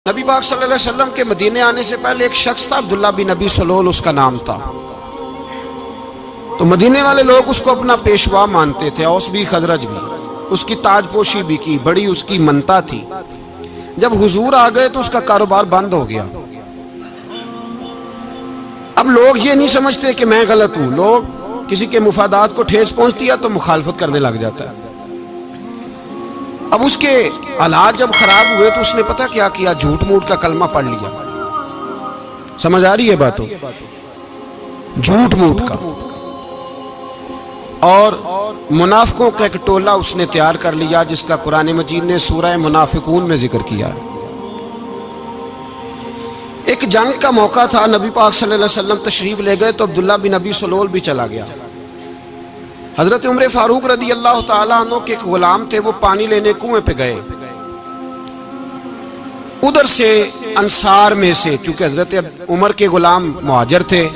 نبی پاک صلی اللہ علیہ وسلم کے مدینے آنے سے پہلے ایک شخص تھا، عبداللہ بن ابی سلول اس کا نام تھا۔ تو مدینے والے لوگ اس کو اپنا پیشوا مانتے تھے، اوس بھی خزرج بھی، اس کی تاج پوشی بھی کی، بڑی اس کی منتا تھی۔ جب حضور آ گئے تو اس کا کاروبار بند ہو گیا۔ اب لوگ یہ نہیں سمجھتے کہ میں غلط ہوں، لوگ کسی کے مفادات کو ٹھیس پہنچتی ہے تو مخالفت کرنے لگ جاتا ہے۔ اب اس کے حالات جب خراب ہوئے تو اس نے پتہ کیا کیا، جھوٹ موٹ کا کلمہ پڑھ لیا۔ سمجھ آ رہی ہے باتوں؟ جھوٹ موٹ کا، اور منافقوں کا ایک ٹولہ اس نے تیار کر لیا جس کا قرآن مجید نے سورہ منافقون میں ذکر کیا۔ ایک جنگ کا موقع تھا، نبی پاک صلی اللہ علیہ وسلم تشریف لے گئے تو عبداللہ بن ابی سلول بھی چلا گیا۔ حضرت عمر فاروق رضی اللہ تعالیٰ عنہ کے ایک غلام تھے، وہ پانی لینے کنویں پہ گئے۔ ادھر سے انصار میں سے، چونکہ حضرت عمر کے غلام مہاجر تھے،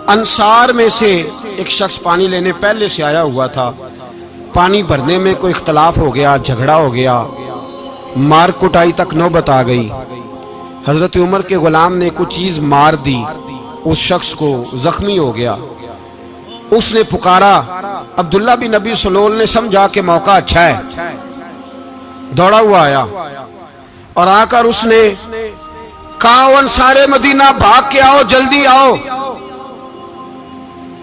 انصار میں سے ایک شخص پانی لینے پہلے سے آیا ہوا تھا۔ پانی بھرنے میں کوئی اختلاف ہو گیا، جھگڑا ہو گیا، مار کٹائی تک نوبت آ گئی۔ حضرت عمر کے غلام نے کچھ چیز مار دی، اس شخص کو زخمی ہو گیا۔ اس نے پکارا، عبداللہ بن ابی سلول نے سمجھا کہ موقع اچھا ہے، دوڑا ہوا آیا اور آ کر اس نے کہا، انصار مدینہ بھاگ کے آؤ، جلدی آؤ،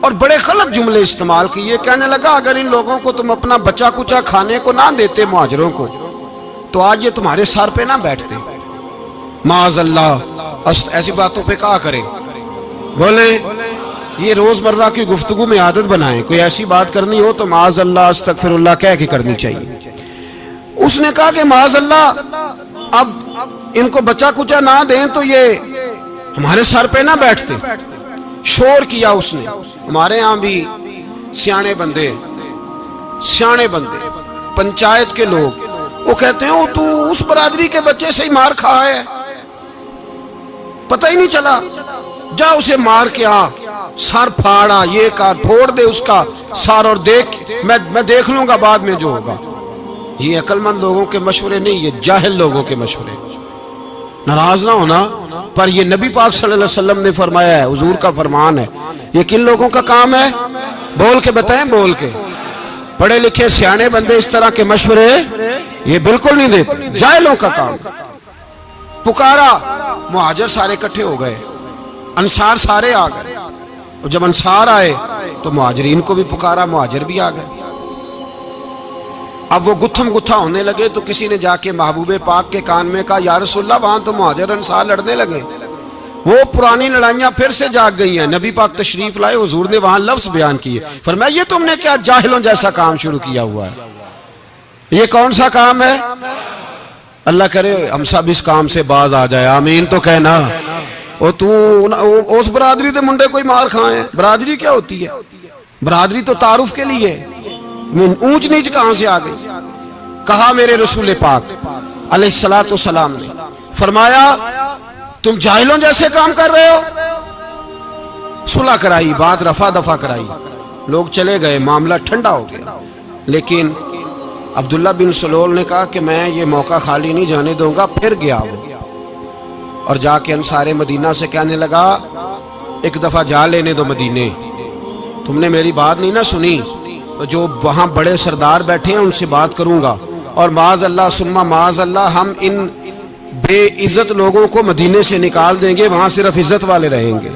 اور بڑے غلط جملے استعمال کیے۔ کہنے لگا اگر ان لوگوں کو تم اپنا بچا کچا کھانے کو نہ دیتے مہاجروں کو تو آج یہ تمہارے سر پہ نہ بیٹھتے۔ معاذ اللہ، ایسی باتوں پہ کہا کریں، بولے یہ روزمرہ کی گفتگو میں عادت بنائیں، کوئی ایسی بات کرنی ہو تو معاذ اللہ استغفر اللہ کہہ کے کرنی چاہیے۔ اس نے کہا کہ معاذ اللہ اب ان کو بچا کچا نہ دیں تو یہ ہمارے سر پہ نہ بیٹھتے۔ شور کیا اس نے۔ ہمارے ہاں بھی سیانے بندے پنچایت کے لوگ وہ کہتے ہیں تو اس برادری کے بچے سے ہی مار کھا ہے، پتہ ہی نہیں چلا، جا اسے مار کے آ، سر پھاڑا، یہ کار پھوڑ دے اس کا سر، اور دیکھ میں دیکھ لوں گا بعد میں جو ہوگا۔ یہ عقل مند لوگوں کے مشورے نہیں، یہ جاہل لوگوں کے مشورے۔ ناراض نہ ہونا، پر یہ نبی پاک صلی اللہ علیہ وسلم نے فرمایا ہے، حضور کا فرمان ہے۔ یہ کن لوگوں کا کام ہے؟ بول کے بتائیں، بول کے۔ پڑھے لکھے سیانے بندے اس طرح کے مشورے یہ بالکل نہیں دیتے، جاہلوں کا کام۔ پکارا، مہاجر سارے اکٹھے ہو گئے، انصار سارے آ گئے، اور جب انصار آئے تو مہاجرین کو بھی پکارا، مہاجر بھی آ گئے۔ اب وہ گتھم گتھا ہونے لگے تو کسی نے جا کے محبوب پاک کے کان میں کہا، یا رسول اللہ وہاں تو مہاجر انصار لڑنے لگے، وہ پرانی لڑائیاں پھر سے جاگ گئی ہیں۔ نبی پاک تشریف لائے، حضور نے وہاں لفظ بیان کیے، فرمایا یہ تم نے کیا جاہلوں جیسا کام شروع کیا ہوا ہے؟ یہ کون سا کام ہے؟ اللہ کرے ہم سب اس کام سے باز آ جائے، آمین تو کہنا۔ اور تو اس برادری دے منڈے کوئی مار کھائیں، برادری کیا ہوتی ہے؟ برادری تو تعارف کے لیے، اونچ نیچ کہاں سے آ گئی؟ کہا میرے رسول پاک علیہ الصلوۃ والسلام نے فرمایا تم جاہلوں جیسے کام کر رہے ہو۔ صلح کرائی، بات رفع دفع کرائی، لوگ چلے گئے، معاملہ ٹھنڈا ہو گیا۔ لیکن عبداللہ بن سلول نے کہا کہ میں یہ موقع خالی نہیں جانے دوں گا۔ پھر گیا وہ اور جا کے انصار مدینہ سے کہنے لگا، ایک دفعہ جا لینے دو مدینے، تم نے میری بات نہیں نہ سنی تو جو وہاں بڑے سردار بیٹھے ہیں ان سے بات کروں گا، اور معاذ اللہ ثم معاذ اللہ ہم ان بے عزت لوگوں کو مدینے سے نکال دیں گے، وہاں صرف عزت والے رہیں گے۔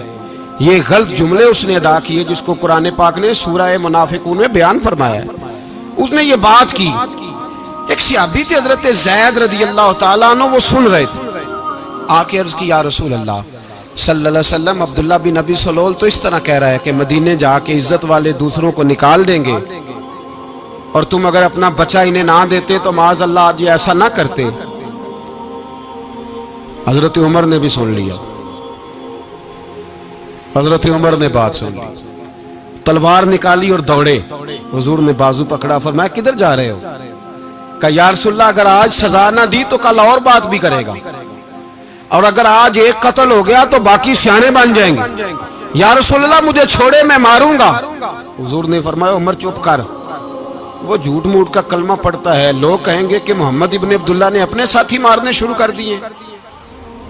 یہ غلط جملے اس نے ادا کیے جس کو قرآن پاک نے سورہ منافقون میں بیان فرمایا ہے۔ اس نے یہ بات کی۔ ایک صحابی تھے حضرت زید رضی اللہ تعالیٰ عنہ، وہ سن رہے تھے، آ کے عرض کی، یا رسول اللہ صلی اللہ علیہ وسلم عبداللہ بن ابی سلول تو اس طرح کہہ رہا ہے کہ مدینے جا کے عزت والے دوسروں کو نکال دیں گے، اور تم اگر اپنا بچہ انہیں نہ دیتے تو معاذ اللہ آج یہ ایسا نہ کرتے۔ حضرت عمر نے بھی سن لیا، حضرت عمر نے بات سن لی، تلوار نکالی اور دوڑے۔ حضور نے بازو پکڑا، فرمایا کدھر جا رہے ہو؟ کہا یا رسول اللہ اگر آج سزا نہ دی تو کل اور بات بھی کرے گا، اور اگر آج ایک قتل ہو گیا تو باقی سیانے بن جائیں گے۔ یا رسول اللہ مجھے چھوڑے، میں ماروں گا۔ حضور نے فرمایا عمر چپ کر، وہ جھوٹ موٹ کا کلمہ پڑھتا ہے، لوگ کہیں گے کہ محمد ابن عبداللہ نے اپنے ساتھی مارنے شروع کر دیے۔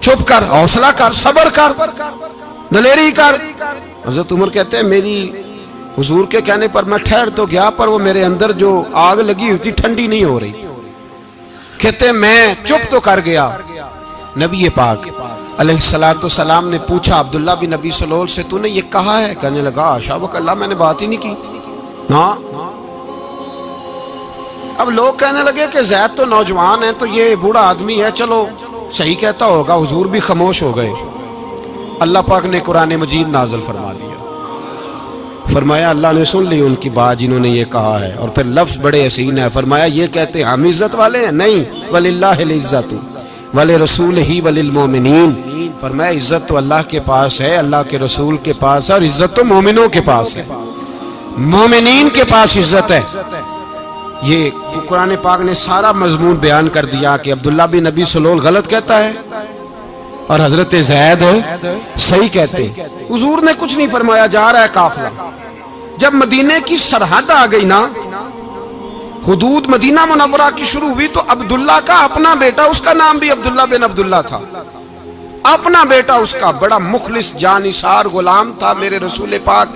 چپ کر، حوصلہ کر، صبر کر، دلیری کر۔ حضرت عمر کہتے ہیں میری حضور کے کہنے پر میں ٹھہر تو گیا، پر وہ میرے اندر جو آگ لگی ہوئی تھی ٹھنڈی نہیں ہو رہی۔ کہتے ہیں میں چپ تو کر گیا۔ نبی پاک علیہ السلام نے پوچھا عبداللہ بن نبی سلول سے تو نے یہ کہا ہے؟ کہنے لگا شابک اللہ میں نے بات ہی نہیں کی۔ ہاں، اب لوگ کہنے لگے کہ زید تو نوجوان ہے تو یہ بوڑھا آدمی ہے، چلو صحیح کہتا ہوگا۔ حضور بھی خاموش ہو گئے۔ اللہ پاک نے قرآن مجید نازل فرما دیا، فرمایا اللہ نے سن لی ان کی بات جنہوں نے یہ کہا ہے، اور پھر لفظ بڑے حسین ہے، فرمایا یہ کہتے ہیں ہم عزت والے ہیں؟ نہیں، وَلِلَّهِ الْعِزَّةُ وَلِرَسُولِهِ وَلِلْمُؤْمِنِينَ، فرمایا عزت تو اللہ کے پاس ہے، اللہ کے رسول کے پاس ہے، اور عزت تو مومنوں کے پاس ہے، مومنین کے پاس عزت ہے۔ یہ قرآن پاک نے سارا مضمون بیان کر دیا کہ عبداللہ بن نبی سلول غلط کہتا ہے اور حضرت زید صحیح کہتے ہیں۔ حضور نے کچھ نہیں فرمایا، جا رہا ہے قافلہ۔ جب مدینے کی سرحد آ گئی نا، حدود مدینہ منورہ کی شروع ہوئی، تو عبداللہ کا اپنا بیٹا، اس کا نام بھی عبداللہ بن عبداللہ تھا، اپنا بیٹا اس کا بڑا مخلص جانثار غلام تھا میرے رسول پاک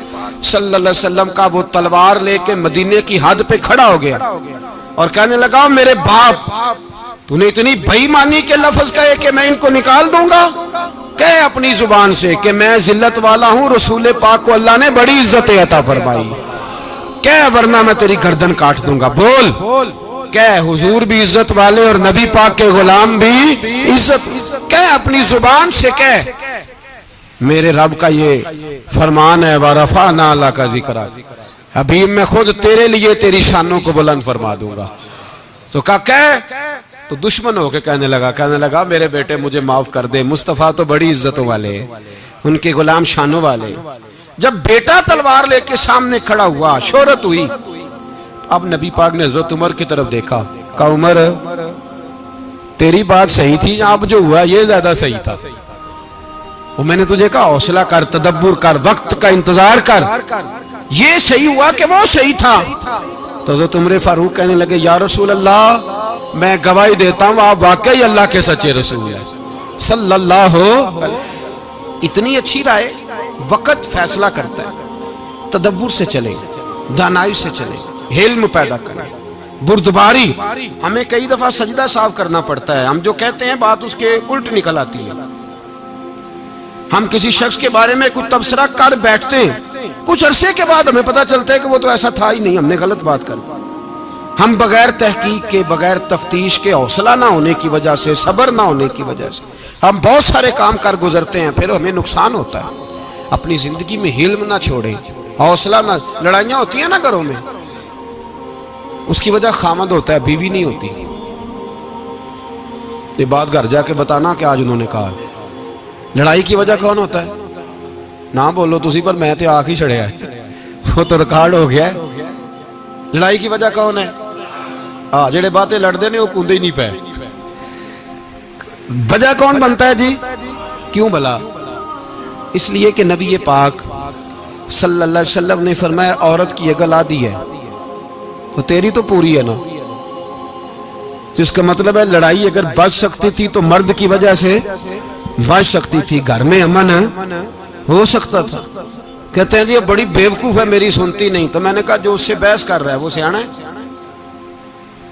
صلی اللہ علیہ وسلم کا، وہ تلوار لے کے مدینے کی حد پہ کھڑا ہو گیا اور کہنے لگا میرے باپ تو نے اتنی بے ایمانی کے لفظ کہے کہ میں ان کو نکال دوں گا؟ کہے اپنی زبان سے کہ میں ذلت والا ہوں، رسول پاک کو اللہ نے بڑی عزت عطا فرمائی، کہے ورنہ میں تیری گردن کاٹ دوں گا۔ بول، کہے حضور بھی عزت والے اور نبی پاک کے غلام بھی عزت، کہے اپنی زبان سے، کہے میرے رب کا یہ فرمان ہے وَرَفَعْنَا لَكَ ذِكْرَكَ، حبیب میں خود تیرے لیے تیری شانوں کو بلند فرما دوں گا۔ تو کہا کہے، تو دشمن ہو کے کہنے لگا میرے بیٹے مجھے معاف کر دے، مصطفیٰ تو بڑی عزتوں والے ہیں، ان کے غلام شانوں والے۔ جب بیٹا تلوار لے کے سامنے کھڑا ہوا، شہرت ہوئی، اب نبی پاک نے حضرت عمر کی طرف دیکھا، کہا عمر تیری بات صحیح تھی، اب جو ہوا یہ زیادہ صحیح تھا، وہ میں نے تجھے کہا حوصلہ کر، تدبر کر، وقت کا انتظار کر، یہ صحیح ہوا کہ وہ صحیح تھا۔ تو حضرت عمر فاروق کہنے لگے یا رسول اللہ میں گواہی دیتا ہوں آپ واقعی اللہ کے سچے رسول ہیں صلی اللہ علیہ۔ اتنی اچھی رائے، وقت فیصلہ کرتا ہے، تدبر سے چلے، دانائی سے چلے، علم پیدا کریں، بردباری۔ ہمیں کئی دفعہ سجدہ صاف کرنا پڑتا ہے، ہم جو کہتے ہیں بات اس کے الٹ نکل آتی ہے۔ ہم کسی شخص کے بارے میں کوئی تبصرہ کر بیٹھتے ہیں، کچھ عرصے کے بعد ہمیں پتہ چلتا ہے کہ وہ تو ایسا تھا ہی نہیں، ہم نے غلط بات کر۔ ہم بغیر تحقیق کے، بغیر تفتیش کے، حوصلہ نہ ہونے کی وجہ سے، صبر نہ ہونے کی وجہ سے ہم بہت سارے کام کر گزرتے ہیں، پھر ہمیں نقصان ہوتا ہے۔ اپنی زندگی میں حلم نہ چھوڑیں، حوصلہ نہ، لڑائیاں ہوتی ہیں نا گھروں میں، اس کی وجہ خامد ہوتا ہے، بیوی نہیں ہوتی۔ یہ بات گھر جا کے بتانا کہ آج انہوں نے کہا لڑائی کی وجہ کون ہوتا ہے؟ نہ بولو تسی، پر میں تو آنکھ ہی چھڑیا ہے، وہ تو ریکارڈ ہو گیا ہے۔ لڑائی کی وجہ کون ہے؟ جڑے باتیں لڑتے ہیں وہ کندے ہی نہیں پے۔ وجہ کون بنتا ہے جی؟ کیوں بلا؟ اس لیے کہ نبی پاک صلی اللہ علیہ وسلم نے فرمایا عورت کی عقل آدھی ہے، تو تیری تو پوری ہے نا، جس کا مطلب ہے لڑائی اگر بچ سکتی تھی تو مرد کی وجہ سے بچ سکتی تھی، گھر میں امن ہو سکتا تھا۔ کہتے ہیں یہ بڑی بیوقوف ہے، میری سنتی نہیں۔ تو میں نے کہا جو اس سے بحث کر رہا ہے وہ سیانا ہے؟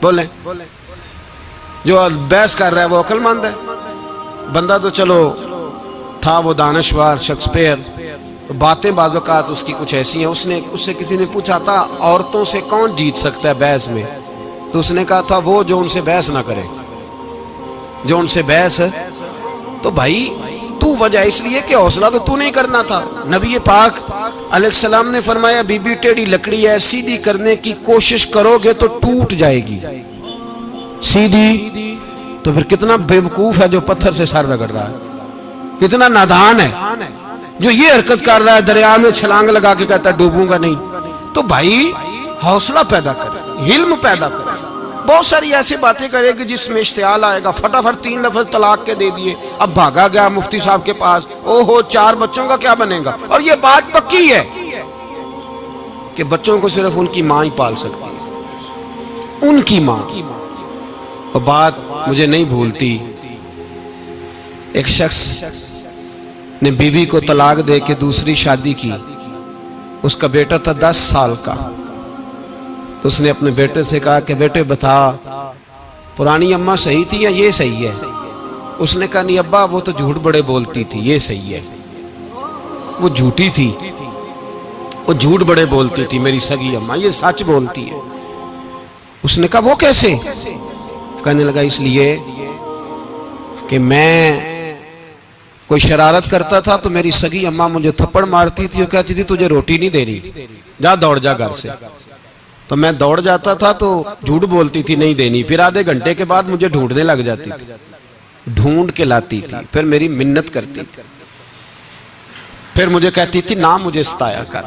بولیں، جو بحث کر رہا ہے وہ عقل مند ہے؟ بندہ تو چلو تھا وہ دانشور شیکسپیئر، باتیں بعض اوقات اس کی کچھ ایسی ہیں۔ اس سے کسی نے پوچھا تھا عورتوں سے کون جیت سکتا ہے بحث میں، تو اس نے کہا تھا وہ جو ان سے بحث نہ کرے، جو ان سے بحث ہے۔ تو بھائی تو وجہ اس لیے کہ حوصلہ تو نہیں کرنا تھا۔ نبی پاک علیہ السلام نے فرمایا بی بی ٹیڑھی لکڑی ہے، سیدھی کرنے کی کوشش کرو گے تو ٹوٹ جائے گی، سیدھی۔ تو پھر کتنا بیوقوف ہے جو پتھر سے سر رگڑ رہا ہے، کتنا نادان ہے جو یہ حرکت کر رہا ہے، دریا میں چھلانگ لگا کے کہتا ہے ڈوبوں گا نہیں۔ تو بھائی حوصلہ پیدا کرے، علم پیدا کرے، بہت ساری ایسی باتیں کرے کہ جس میں اشتعال آئے گا، فٹافٹ 3 لفظ طلاق کے دے دیے، اب بھاگا گیا مفتی صاحب کے پاس، او ہو 4 بچوں کا کیا بنے گا؟ اور یہ بات پکی ہے کہ بچوں کو صرف ان کی ماں ہی پال سکتی ہے، ان کی ماں۔ اور بات مجھے نہیں بھولتی، ایک شخص نے بیوی کو طلاق دے کے دوسری شادی کی. اس کا بیٹا تھا 10 سال کا. تو اس نے اپنے بیٹے سے کہا کہ بیٹے بتا پرانی اماں صحیح تھی یا یہ صحیح ہے؟ اس نے کہا نہیں ابا وہ تو جھوٹ بڑے بولتی تھی، یہ صحیح ہے. وہ جھوٹی تھی، وہ جھوٹ بڑے بولتی تھی میری سگی اماں، یہ سچ بولتی ہے. اس نے کہا وہ کیسے؟ کہنے لگا اس لیے کہ میں کوئی شرارت کرتا تھا تو میری سگی اماں مجھے تھپڑ مارتی تھی اور کہتی تھی تجھے روٹی نہیں دینی، جا دوڑ جا گھر سے. تو میں دوڑ جاتا تھا تو جھوٹ بولتی تھی نہیں دینی، پھر آدھے گھنٹے کے بعد مجھے ڈھونڈنے لگ جاتی تھی، ڈھونڈ کے لاتی تھی، پھر میری منت کرتی تھی، پھر مجھے کہتی تھی نہ مجھے ستایا کر،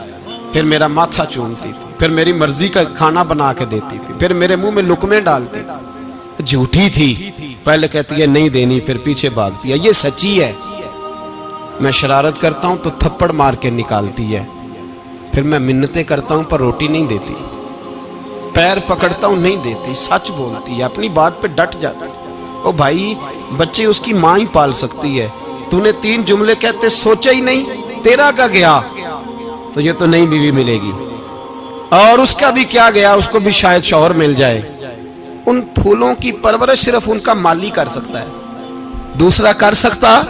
پھر میرا ماتھا چومتی تھی، پھر میری مرضی کا کھانا بنا کے دیتی تھی، پھر میرے منہ میں لقمے ڈالتی تھی. جھوٹی تھی، پہلے کہتی ہے نہیں دینی پھر پیچھے بھاگتی ہے. یہ سچی ہے، میں شرارت کرتا ہوں تو تھپڑ مار کے نکالتی ہے، پھر میں منتیں کرتا ہوں پر روٹی نہیں دیتی، پیر پکڑتا ہوں نہیں دیتی. سچ بولتی ہے، اپنی بات پہ ڈٹ جاتی. او بھائی بچے اس کی ماں ہی پال سکتی ہے، تو نے 3 جملے کہتے سوچا ہی نہیں، تیرا کا گیا تو یہ تو نئی بیوی ملے گی، اور اس کا بھی کیا گیا، اس کو بھی شاید شوہر مل جائے. ان پھولوں کی پرورش صرف ان کا مالی کر سکتا ہے، دوسرا کر سکتا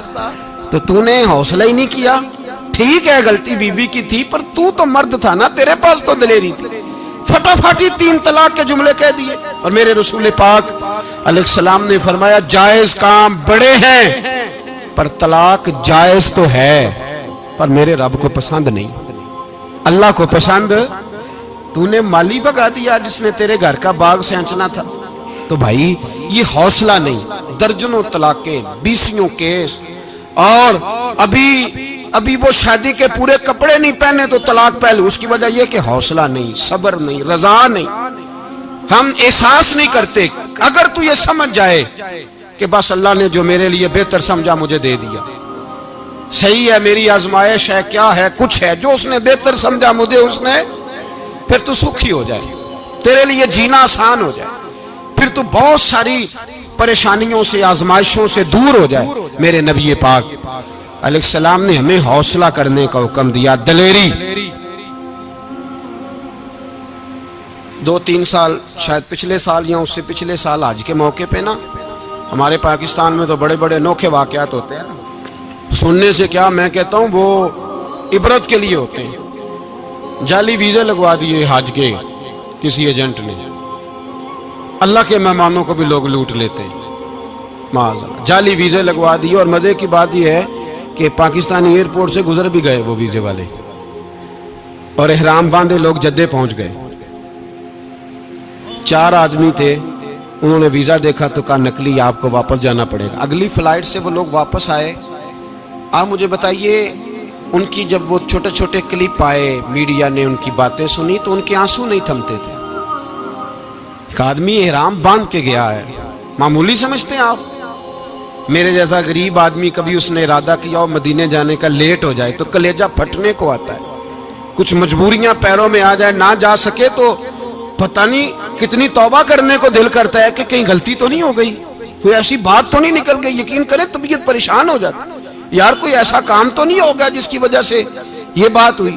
تو نے حوصلہ ہی نہیں کیا. ٹھیک ہے غلطی بیوی کی تھی پر تو مرد تھا نا، تیرے پاس تو دلیری تھی. فٹافٹی 3 طلاق کے جملے کہہ دیے. اور میرے رسول پاک علیہ السلام نے فرمایا جائز کام بڑے ہیں پر طلاق جائز تو ہے پر میرے رب کو پسند نہیں، اللہ کو پسند. تو نے مالی بگا دیا جس نے تیرے گھر کا باغ سینچنا تھا. تو بھائی یہ حوصلہ نہیں، درجنوں طلاقیں، 20 کیس، اور ابھی وہ شادی کے پورے کپڑے نہیں پہنے تو طلاق پہلے. اس کی وجہ یہ کہ حوصلہ نہیں، صبر نہیں، رضا نہیں، ہم احساس نہیں کرتے. اگر تو یہ سمجھ جائے کہ بس اللہ نے جو میرے لیے بہتر سمجھا مجھے دے دیا، صحیح ہے میری آزمائش ہے، کیا ہے کچھ ہے جو اس نے بہتر سمجھا مجھے اس نے، پھر تو سکھی ہو جائے، تیرے لیے جینا آسان ہو جائے، پھر تو بہت ساری پریشانیوں سے آزمائشوں سے دور ہو جائے. میرے نبی پاک علیہ السلام نے ہمیں حوصلہ کرنے کا حکم دیا، دلیری. 2-3 سال شاید پچھلے سال یا اس سے پچھلے سال حج کے موقع پہ نا ہمارے پاکستان میں تو بڑے بڑے انوکھے واقعات ہوتے ہیں. سننے سے کیا میں کہتا ہوں وہ عبرت کے لیے ہوتے ہیں. جعلی ویزے لگوا دیے حج کے کسی ایجنٹ نے، اللہ کے مہمانوں کو بھی لوگ لوٹ لیتے ہیں. معاذ جعلی ویزے لگوا دیے. اور مزے کی بات یہ ہے کہ پاکستانی ایئرپورٹ سے گزر بھی گئے وہ ویزے والے، اور احرام باندھے لوگ جدے پہنچ گئے. 4 آدمی تھے، انہوں نے ویزا دیکھا تو کہا نقلی، آپ کو واپس جانا پڑے گا. اگلی فلائٹ سے وہ لوگ واپس آئے. آپ مجھے بتائیے ان کی جب وہ چھوٹے چھوٹے کلپ آئے، میڈیا نے ان کی باتیں سنی تو ان کے آنسو نہیں تھمتے تھے. ایک آدمی احرام باندھ کے گیا ہے، معمولی سمجھتے ہیں آپ؟ میرے جیسا غریب آدمی کبھی اس نے ارادہ کیا اور مدینے جانے کا لیٹ ہو جائے تو کلیجہ پھٹنے کو آتا ہے. کچھ مجبوریاں پیروں میں آ جائے، نہ جا سکے تو پتہ نہیں کتنی توبہ کرنے کو دل کرتا ہے کہ کہیں غلطی تو نہیں ہو گئی، کوئی ایسی بات تو نہیں نکل گئی. یقین کریں طبیعت پریشان ہو جاتی، یار کوئی ایسا کام تو نہیں ہو گیا جس کی وجہ سے یہ بات ہوئی.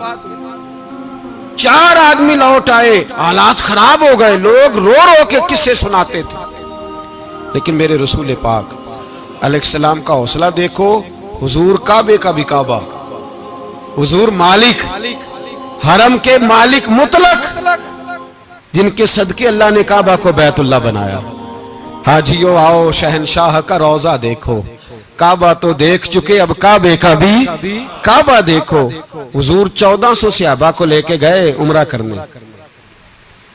4 آدمی لوٹ آئے، حالات خراب ہو گئے، لوگ رو رو کے قصے سناتے تھے. لیکن میرے رسول پاک علیہ السلام کا حوصلہ دیکھو. حضور کعبے کا بھی کعبہ، حضور مالک، حرم کے مالک مطلق، جن کے صدقے اللہ نے کعبہ کو بیت اللہ بنایا. حاجیو آؤ شہنشاہ کا روضہ دیکھو، کعبہ تو دیکھ چکے اب کعبے کا بھی کعبہ دیکھو. حضور 1400 صحابہ کو لے کے گئے عمرہ کرنے.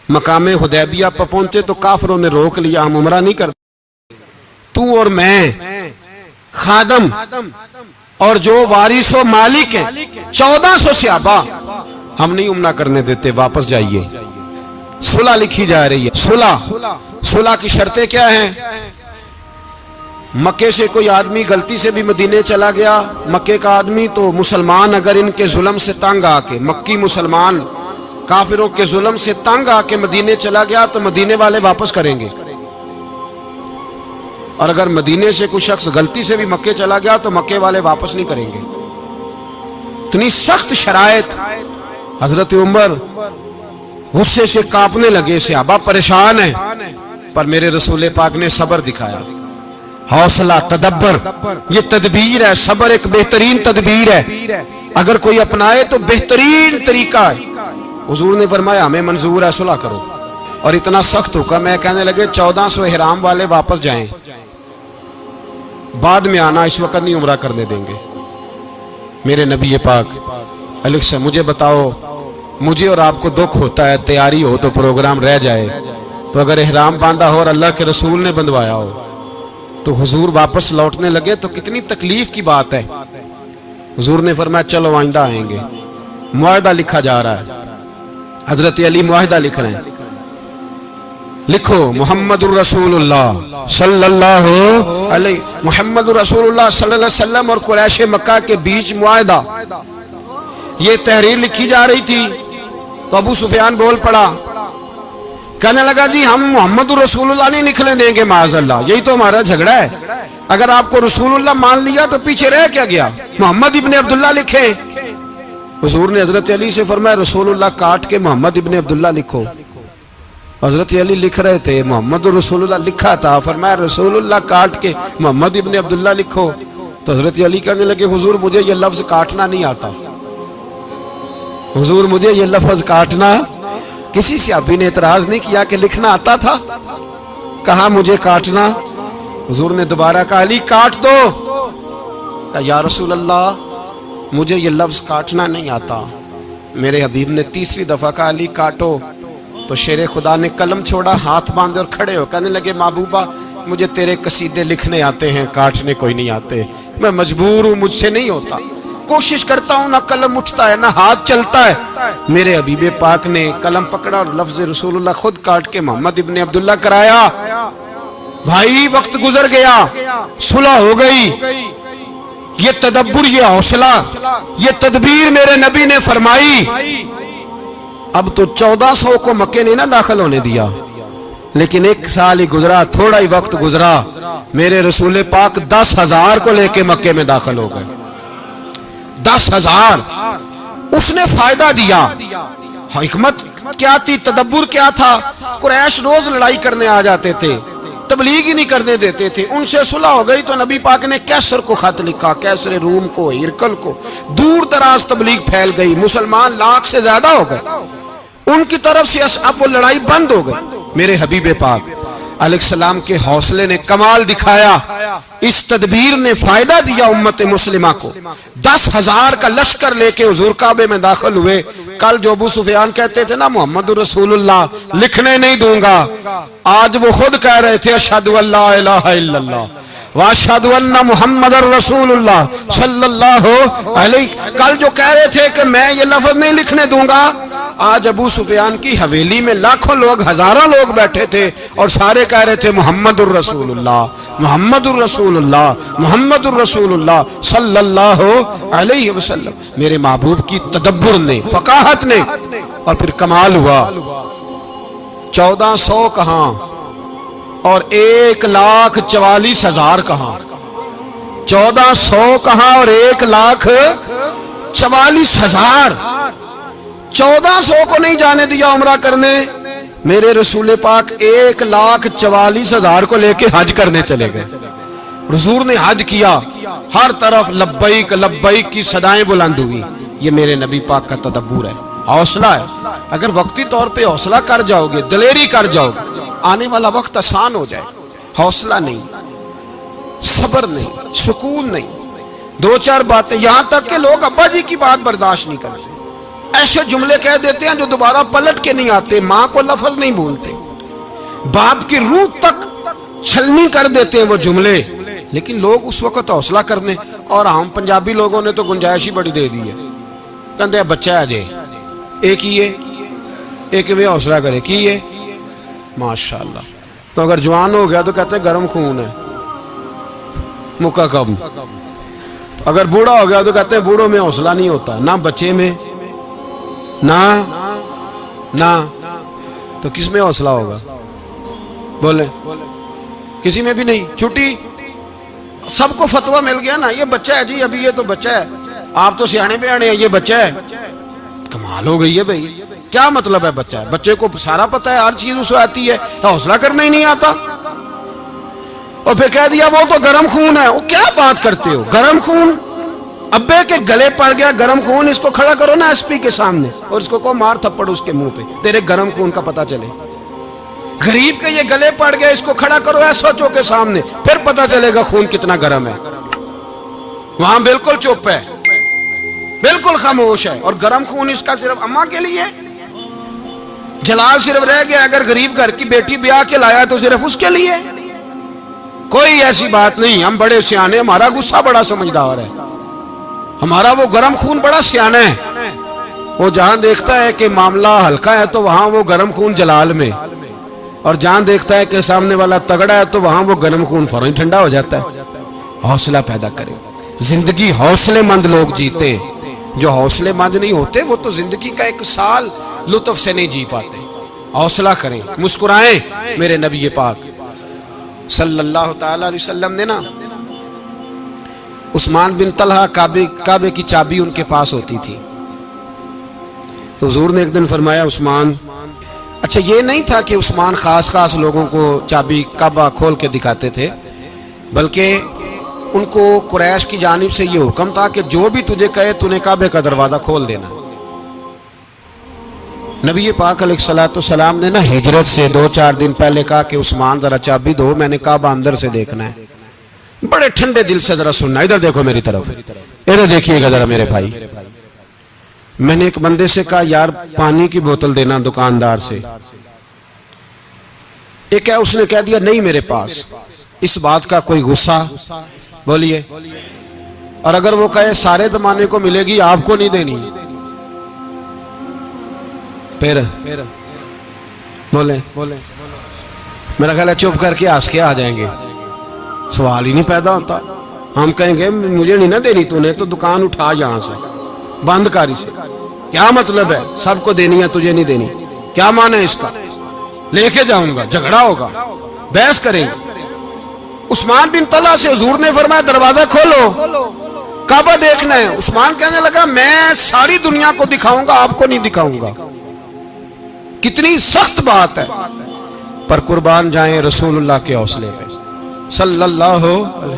مقام حدیبیہ پر پہنچے تو کافروں نے روک لیا، ہم عمرہ نہیں کرتے. تو اور میں خادم اور جو وارث و مالک ہیں 1400 صحابہ ہم نہیں عمرہ کرنے دیتے، واپس جائیے. صلح لکھی جا رہی ہے. صلح کی شرطیں کیا ہیں؟ مکے سے کوئی آدمی غلطی سے بھی مدینے چلا گیا، مکے کا آدمی، تو مسلمان اگر ان کے ظلم سے تنگ آ کے، مکی مسلمان کافروں کے ظلم سے تنگ آ کے مدینے چلا گیا تو مدینے والے واپس کریں گے. اور اگر مدینے سے کوئی شخص غلطی سے بھی مکے چلا گیا تو مکے والے واپس نہیں کریں گے. اتنی سخت شرائط. حضرت عمر غصے سے کانپنے لگے, صحابہ پریشان ہیں, پر میرے رسول پاک نے صبر دکھایا, حوصلہ, تدبر. یہ تدبیر ہے, صبر ایک بہترین تدبیر ہے, اگر کوئی اپنائے تو بہترین طریقہ ہے. حضور نے فرمایا ہمیں منظور ہے, صلح کرو. اور اتنا سخت حکم ہے, کہنے لگے 1400 احرام والے واپس جائیں, بعد میں آنا, اس وقت نہیں عمرہ کرنے دیں گے. میرے نبی پاک علیہ السلام, مجھے بتاؤ, مجھے اور آپ کو دکھ ہوتا ہے تیاری ہو تو پروگرام رہ جائے, تو اگر احرام باندھا ہو اور اللہ کے رسول نے بندھوایا ہو تو حضور واپس لوٹنے لگے تو کتنی تکلیف کی بات ہے. حضور نے فرمایا چلو آئندہ آئیں گے. معاہدہ لکھا جا رہا ہے, حضرت علی معاہدہ لکھ رہے ہیں. لکھو محمد الرسول اللہ صلی اللہ علیہ محمد الرسول اللہ صلی اللہ علیہ وسلم اور قریش مکہ کے بیچ معاہدہ. یہ تحریر لکھی جا رہی تھی تو ابو سفیان بول پڑا, کہنے لگا جی ہم محمد الرسول اللہ نہیں لکھنے دیں گے معاذ اللہ, یہی تو ہمارا جھگڑا ہے. اگر آپ کو رسول اللہ مان لیا تو پیچھے رہ کیا گیا, محمد ابن عبداللہ لکھے. حضور نے حضرت علی سے فرمایا رسول اللہ کاٹ کے محمد ابن عبداللہ لکھو. حضرت علی لکھ رہے تھے, محمد رسول اللہ لکھا تھا, فرمایا رسول اللہ کاٹ کے محمد ابن عبداللہ لکھو. تو حضرت علی کہنے لگے حضور مجھے یہ لفظ کاٹنا نہیں آتا, حضور مجھے یہ لفظ کاٹنا. کسی صحابی نے اعتراض نہیں کیا کہ لکھنا آتا تھا, کہا مجھے کاٹنا. حضور نے دوبارہ کہا علی کاٹ دو. کہا یا رسول اللہ مجھے یہ لفظ کاٹنا نہیں آتا. میرے حبیب نے تیسری دفعہ کہا علی کاٹو. تو شیر خدا نے قلم چھوڑا, ہاتھ باندھے اور کھڑے ہو کہنے لگے محبوبہ مجھے تیرے قصیدے لکھنے آتے ہیں, کاٹنے کوئی نہیں آتے. میں مجبور ہوں, مجھ سے نہیں ہوتا, کوشش کرتا ہوں, نہ قلم اٹھتا ہے نہ ہاتھ چلتا ہے. میرے حبیب پاک نے قلم پکڑا اور لفظ رسول اللہ خود کاٹ کے محمد ابن عبداللہ کرایا. بھائی وقت گزر گیا, صلح ہو گئی. یہ تدبر, یہ حوصلہ, یہ تدبیر میرے نبی نے فرمائی. اب تو 1400 کو مکے نے نہ داخل ہونے دیا, لیکن 1 سال ہی گزرا, تھوڑا ہی وقت گزرا, میرے رسول پاک 10,000 کو لے کے مکے میں داخل ہو گئے. 10,000. اس نے فائدہ دیا. حکمت کیا تھی, تدبر کیا تھا. قریش روز لڑائی کرنے آ جاتے تھے, تبلیغ ہی نہیں کرنے دیتے تھے. ان سے صلح ہو گئی تو نبی پاک نے کیسر کو خط لکھا, کیسر روم کو, ہرکل کو. دور دراز تبلیغ پھیل گئی, مسلمان 100,000 سے زیادہ ہو گئے. ان کی طرف سے اب وہ لڑائی بند ہو گئی. میرے حبیب پاک علیہ السلام کے حوصلے نے کمال دکھایا, اس تدبیر نے فائدہ دیا امت مسلمہ کو. 10,000 کا لشکر لے کے حضور کعبے میں داخل ہوئے. کل جو ابو سفیان کہتے تھے نا محمد رسول اللہ لکھنے نہیں دوں گا, آج وہ خود کہہ رہے تھے اشہد ان لا الہ الا اللہ واشہد ان محمد رسول اللہ صلی اللہ علیہ. کل جو کہہ رہے تھے کہ میں یہ لفظ نہیں لکھنے دوں گا, آج ابو سفیان کی حویلی میں لاکھوں لوگ, ہزاروں لوگ بیٹھے تھے اور سارے کہہ رہے تھے محمد الرسول اللہ محمد الرسول اللہ محمد الرسول اللہ صلی اللہ علیہ وسلم. میرے محبوب کی تدبر نے, فقاہت نے, اور پھر کمال ہوا. 1400 کہاں اور 1,44,000 کہاں. 1400 کہاں اور 1,44,000. 1400 کو نہیں جانے دیا عمرہ کرنے. میرے رسول پاک 1,44,000 کو لے کے حج کرنے چلے گئے. حضور نے حج کیا, ہر طرف لبیک لبیک کی صدائیں بلند ہوئی. یہ میرے نبی پاک کا تدبر ہے, حوصلہ ہے. اگر وقتی طور پہ حوصلہ کر جاؤ گے, دلیری کر جاؤ گے, آنے والا وقت آسان ہو جائے. حوصلہ نہیں, صبر نہیں, سکون نہیں. 2-4 باتیں, یہاں تک کہ لوگ ابا جی کی بات برداشت نہیں کرتے, ایسے جملے کہہ دیتے ہیں جو دوبارہ پلٹ کے نہیں آتے. ماں کو لفظ نہیں بولتے, باپ کی روح تک چھلنی کر دیتے ہیں وہ جملے. لیکن لوگ اس وقت حوصلہ کرنے, اور ہم پنجابی لوگوں نے تو گنجائش ہی بڑی دے دی ہے. کہتے ہیں بچہ ہے جے ایک ہی ہے, ایک میں حوصلہ کرے کی ہے ماشاءاللہ. تو اگر جوان ہو گیا تو کہتے ہیں گرم خون ہے مکہ کم. اگر بوڑھا ہو گیا تو کہتے ہیں بوڑھوں میں حوصلہ نہیں ہوتا, نہ بچے میں نہ. تو کس میں حوصلہ ہوگا, بولیں کسی میں بھی نہیں. چھٹی سب کو فتویٰ مل گیا نا, یہ بچہ ہے جی, ابھی یہ تو بچہ ہے, آپ تو سیانے بیانے ہیں, یہ بچہ ہے. کمال ہو گئی ہے بھائی, کیا مطلب ہے بچہ ہے؟ بچے کو سارا پتہ ہے, ہر چیز اسے آتی ہے, حوصلہ کرنا ہی نہیں آتا. اور پھر کہہ دیا وہ تو گرم خون ہے. وہ کیا بات کرتے ہو, گرم خون؟ ابے کے گلے پڑ گیا گرم خون, اس کو کھڑا کرو نا ایس پی کے سامنے اور اس کو مار تھپڑ اس کے منہ پہ, تیرے گرم خون کا پتہ چلے. غریب کے یہ گلے پڑ گیا, اس کو کھڑا کرو ایس ایچ او کے سامنے, پھر پتہ چلے گا خون کتنا گرم ہے. وہاں بالکل چپ ہے, بالکل خاموش ہے. اور گرم خون اس کا صرف اماں کے لیے, جلال صرف رہ گیا اگر غریب گھر کی بیٹی بیاہ کے لایا تو صرف اس کے لیے. کوئی ایسی بات نہیں. ہم بڑے سیانے, ہمارا غصہ بڑا سمجھدار ہے, ہمارا وہ گرم خون بڑا سیانا ہے. وہ جہاں دیکھتا ہے کہ معاملہ ہلکا ہے تو وہاں وہ گرم خون جلال میں, اور جہاں دیکھتا ہے کہ سامنے والا تگڑا ہے تو وہاں وہ گرم خون فوراً ٹھنڈا ہو جاتا ہے. حوصلہ پیدا کرے. زندگی حوصلے مند لوگ جیتے, جو حوصلے مند نہیں ہوتے وہ تو زندگی کا ایک سال لطف سے نہیں جی پاتے. حوصلہ کریں, مسکرائیں. میرے نبی پاک صلی اللہ تعالی علیہ وسلم نے نا عثمان بن طلحہ, کعبے کی چابی ان کے پاس ہوتی تھی, تو حضور نے ایک دن فرمایا عثمان, اچھا یہ نہیں تھا کہ عثمان خاص لوگوں کو چابی کعبہ کھول کے دکھاتے تھے, بلکہ ان کو قریش کی جانب سے یہ حکم تھا کہ جو بھی تجھے کہے تو نے کعبے کا دروازہ کھول دینا. نبی پاک علیہ الصلوۃ والسلام نے نا ہجرت سے 2-4 دن پہلے کہا کہ عثمان ذرا چابی دو, میں نے کعبہ اندر سے دیکھنا ہے. بڑے ٹھنڈے دل سے ذرا سننا, ادھر دیکھو میری طرف, ادھر دیکھیے گا ذرا میرے بھائی. میں نے ایک بندے سے کہا یار پانی کی بوتل دینا دکاندار سے, ایک ہے اس نے کہہ دیا نہیں میرے پاس. اس بات کا کوئی غصہ بولیے, اور اگر وہ کہے سارے زمانے کو ملے گی آپ کو نہیں دینی, پھر بولیں میرا خیال ہے چپ کر کے ہنس کے آ جائیں گے, سوال ہی نہیں پیدا ہوتا. ہم کہیں گے مجھے نہیں نہ دینی, تو نے تو دکان اٹھا یہاں سے بند کاری سے. کیا مطلب ہے سب کو دینی ہے تجھے نہیں دینی, کیا معنی ہے اس کا؟ لے کے جاؤں گا, جھگڑا ہوگا, بحث کریں گے. عثمان بن طلحہ سے حضور نے فرمایا دروازہ کھولو, کعبہ دیکھنا ہے. عثمان کہنے لگا میں ساری دنیا کو دکھاؤں گا, آپ کو نہیں دکھاؤں گا. کتنی سخت بات ہے, پر قربان جائیں رسول اللہ کے حوصلے پہ صلی اللہ علیہ.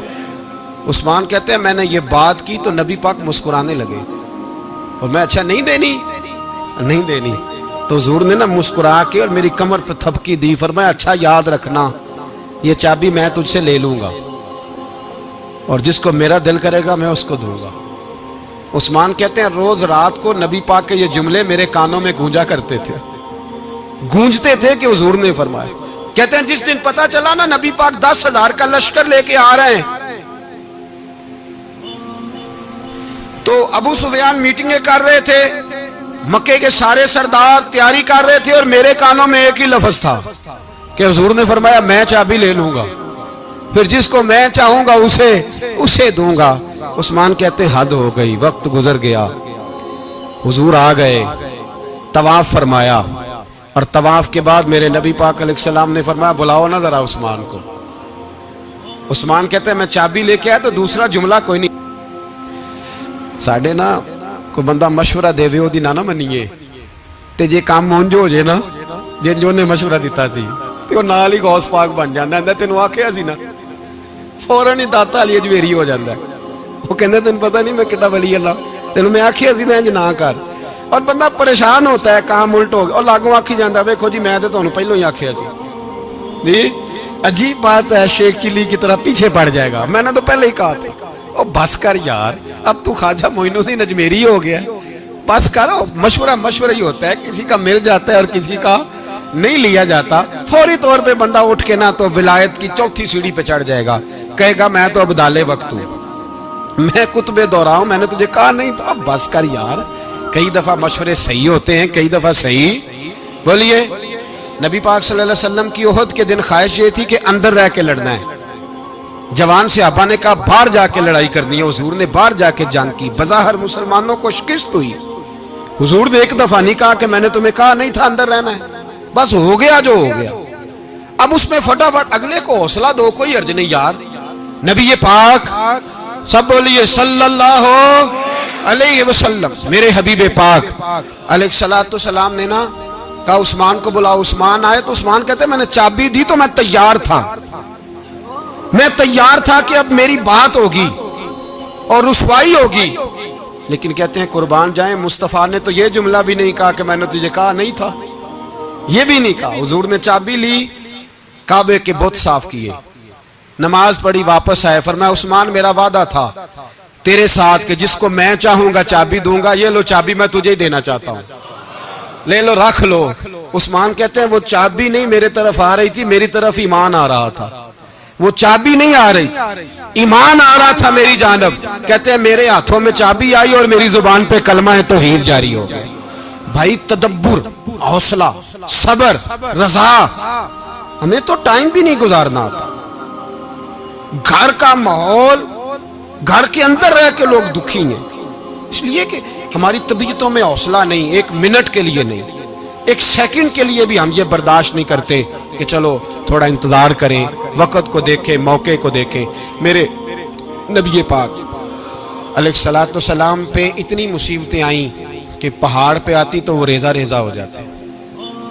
عثمان کہتے ہیں میں نے یہ بات کی تو نبی پاک مسکرانے لگے, اور میں اچھا نہیں دینی, تو حضور نے نا مسکرا کے اور میری کمر پہ تھپکی دی, فرمایا اچھا یاد رکھنا یہ چابی میں تجھ سے لے لوں گا, اور جس کو میرا دل کرے گا میں اس کو دوں گا. عثمان کہتے ہیں روز رات کو نبی پاک کے یہ جملے میرے کانوں میں گونجا کرتے تھے, گونجتے تھے کہ حضور نے فرمایا. کہتے ہیں جس دن پتا چلا نا نبی پاک 10,000 کا لشکر لے کے آ رہے ہیں, تو ابو سفیان میٹنگیں کر رہے تھے, مکے کے سارے سردار تیاری کر رہے تھے, اور میرے کانوں میں ایک ہی لفظ تھا کہ حضور نے فرمایا میں چابی لے لوں گا, پھر جس کو میں چاہوں گا اسے دوں گا. عثمان کہتے ہیں حد ہو گئی, وقت گزر گیا, حضور آ گئے, طواف فرمایا, اور طواف کے بعد میرے نبی پاک علیہ السلام نے فرمایا بلاؤ نا ذرا عثمان کو. عثمان کہتے ہیں میں چابی لے کے آیا تو دوسرا جملہ کوئی نہیں. ساڑھے نا کوئی بندہ مشورہ دے وے دی نہ منیے, تے جے کام مونجو ہو جے نا, جن جو نے مشورہ دیتا سی تے وہ نال ہی غوث پاک بن جاندا ہے. تینوں آکھیا سی نا, فوراً ہی داتا علی اجویری ہو جاندا ہے. وہ کہندے تینوں پتہ نہیں میں کڈا ولی اللہ, تینوں میں آکھیا سی میں انج نہ کر, اور بندہ پریشان ہوتا ہے کام الٹ ہو گیا, اور لاگوں آکھی جاندا ویکھو جی میں تے تانوں پہلوں ہی آکھیا سی. جی عجیب بات ہے, شیخ چلی کی طرح پیچھے پڑ جائے گا, میں نے تو پہلے ہی کہا تھا. او بس کر یار, اب تو خواجہ معین الدین اجمیری ہو گیا, بس کرو. مشورہ ہی ہوتا ہے, کسی کا مل جاتا ہے اور کسی کا نہیں لیا جاتا. فوری طور پہ بندہ اٹھ کے نا تو ولایت کی 4تھی سیڑھی پہ چڑھ جائے گا, کہے گا میں تو ابدال وقت ہوں, میں کتب دورہ ہوں, میں نے تجھے کہا نہیں تھا. اب بس کر یار, کئی دفعہ مشورے صحیح ہوتے ہیں, کئی دفعہ صحیح. بولیے نبی پاک صلی اللہ علیہ وسلم کی احد کے دن خواہش یہ تھی کہ اندر رہ کے لڑنا ہے. جوان صحابہ نے کہا باہر جا کے لڑائی کرنی ہے, حضور نے باہر جا کے جنگ کی. بظاہر مسلمانوں کو شکست ہوئی, حضور نے ایک دفعہ نہیں کہا کہ میں نے تمہیں کہا نہیں تھا اندر رہنا ہے, بس ہو گیا جو ہو گیا. اب اس میں فٹافٹ اگلے کو حوصلہ دو، کوئی عرض نہیں یار. نبی پاک سب بولیے صلی اللہ علیہ وسلم، میرے حبیب پاک علیہ السلام نے نا کہا عثمان کو بلاؤ. عثمان آئے تو عثمان کہتے میں نے چابی دی تو میں تیار تھا، میں تیار تھا کہ اب میری بات ہوگی اور رسوائی ہوگی. لیکن کہتے ہیں قربان جائیں مصطفیٰ نے تو یہ جملہ بھی نہیں کہا کہ میں نے تجھے کہا نہیں تھا، یہ بھی نہیں کہا. حضور نے چابی لی، کعبے کے بت صاف کیے، نماز پڑھی، واپس آئے. فرمایا عثمان میرا وعدہ تھا تیرے ساتھ کہ جس کو میں چاہوں گا چابی دوں گا، یہ لو چابی میں تجھے ہی دینا چاہتا ہوں، لے لو رکھ لو. عثمان کہتے ہیں وہ چابی نہیں میرے طرف آ رہی تھی، میری طرف ایمان آ رہا تھا. وہ چابی نہیں آ رہی، ایمان آ رہا تھا میری جانب. کہتے ہیں میرے ہاتھوں میں چابی آئی اور میری زبان پہ کلمہ توحید جاری ہو گیا. بھائی تدبر، حوصلہ، صبر، رضا. ہمیں تو ٹائم بھی نہیں گزارنا آتا. گھر کا ماحول، گھر کے اندر رہ کے لوگ دکھی ہیں، اس لیے کہ ہماری طبیعتوں میں حوصلہ نہیں. ایک منٹ کے لیے نہیں، ایک سیکنڈ کے لیے بھی ہم یہ برداشت نہیں کرتے کہ چلو تھوڑا انتظار کریں، وقت کو دیکھیں، موقع کو دیکھیں. میرے نبی پاک علیہ السلام پہ اتنی مصیبتیں آئیں کہ پہاڑ پہ آتی تو وہ ریزہ ریزہ ہو جاتے ہیں،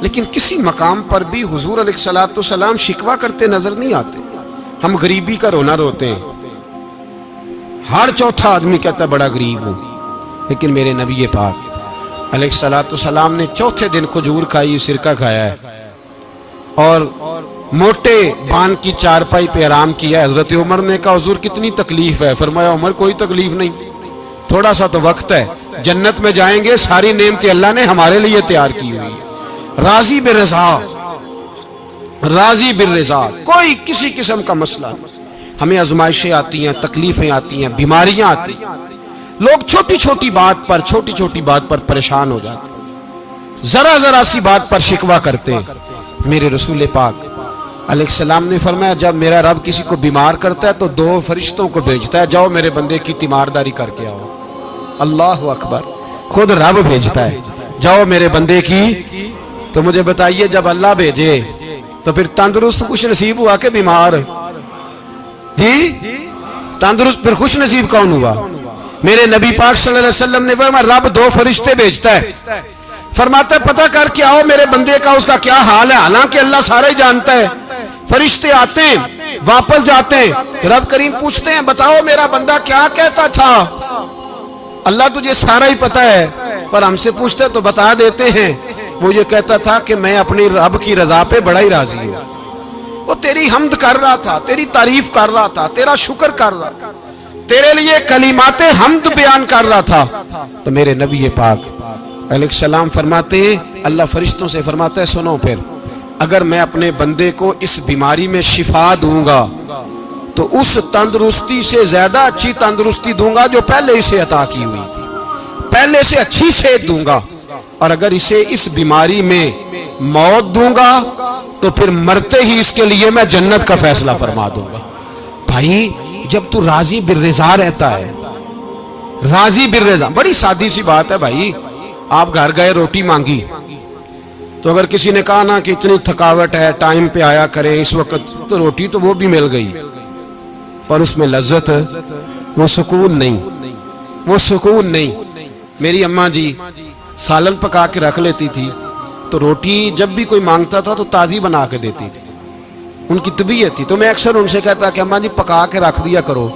لیکن کسی مقام پر بھی حضور علیہ السلام شکوہ کرتے نظر نہیں آتے. ہم غریبی کا رونا روتے ہیں، ہر چوتھا آدمی کہتا ہے بڑا غریب ہوں، لیکن میرے نبی پاک علیہ السلام نے چوتھے دن کھجور کھائی، سرکہ کھایا ہے اور موٹے بان کی چارپائی پہ آرام کیا. حضرت عمر نے کہا حضور کتنی تکلیف ہے؟ فرمایا عمر کوئی تکلیف نہیں، تھوڑا سا تو وقت ہے، جنت میں جائیں گے، ساری نعمتیں اللہ نے ہمارے لیے تیار کی ہوئی ہے. راضی بالرضا، راضی بالرضا، کوئی کسی قسم کا مسئلہ نہیں. ہمیں آزمائشیں آتی ہیں، تکلیفیں آتی ہیں، بیماریاں آتی ہیں، لوگ چھوٹی چھوٹی بات پر پریشان ہو جاتے ہیں، ذرا سی بات پر شکوہ کرتے ہیں. میرے رسول پاک علیہ السلام نے فرمایا جب میرا رب کسی کو بیمار کرتا ہے تو 2 فرشتوں کو بھیجتا ہے، جاؤ میرے بندے کی تیمارداری کر کے آؤ. اللہ اکبر، خود رب بھیجتا ہے، جاؤ میرے بندے کی. تو مجھے بتائیے جب اللہ بھیجے تو پھر تندرست خوش نصیب ہوا کہ بیمار؟ جی تندرست پھر خوش نصیب کون ہوا؟ میرے نبی پاک صلی اللہ علیہ وسلم نے فرمایا رب 2 فرشتے بھیجتا ہے، فرماتا ہے پتہ کر کے آؤ میرے بندے کا اس کا کیا حال ہے. حالانکہ اللہ سارا ہی جانتا ہے. فرشتے آتے ہیں، واپس جاتے ہیں، رب کریم پوچھتے ہیں بتاؤ میرا بندہ کیا کہتا تھا؟ اللہ تجھے سارا ہی پتہ ہے، پر ہم سے پوچھتے تو بتا دیتے ہیں. وہ یہ کہتا تھا کہ میں اپنی رب کی رضا پہ بڑا ہی راضی ہوں. وہ تیری حمد کر رہا تھا، تیری تعریف کر رہا تھا، تیرا شکر کر رہا تھا، تیرے لیے کلمات حمد بیان کر رہا تھا. تو میرے نبی پاک علیہ السلام فرماتے ہیں، اللہ فرشتوں سے فرماتا ہے سنو پھر اگر میں اپنے بندے کو اس بیماری میں شفا دوں گا تو اس تندرستی سے زیادہ اچھی تندرستی دوں گا جو پہلے اسے عطا کی ہوئی تھی، پہلے سے اچھی صحت دوں گا. اور اگر اسے اس بیماری میں موت دوں گا تو پھر مرتے ہی اس کے لیے میں جنت کا فیصلہ فرما دوں گا. بھائی جب تو راضی بالرضا رہتا ہے، راضی بالرضا، بڑی سادی سی بات ہے بھائی. آپ گھر گئے روٹی مانگی تو اگر کسی نے کہا نا کہ اتنی تھکاوٹ ہے ٹائم پہ آیا کریں اس وقت، تو روٹی تو وہ بھی مل گئی پر اس میں لذت، وہ سکون نہیں، وہ سکون نہیں. میری اماں جی سالن پکا کے رکھ لیتی تھی تو روٹی جب بھی کوئی مانگتا تھا تو تازی بنا کے دیتی تھی، ان کی طبیعت تھی. تو میں اکثر ان سے کہتا کہ اماں جی پکا کے رکھ دیا کرو.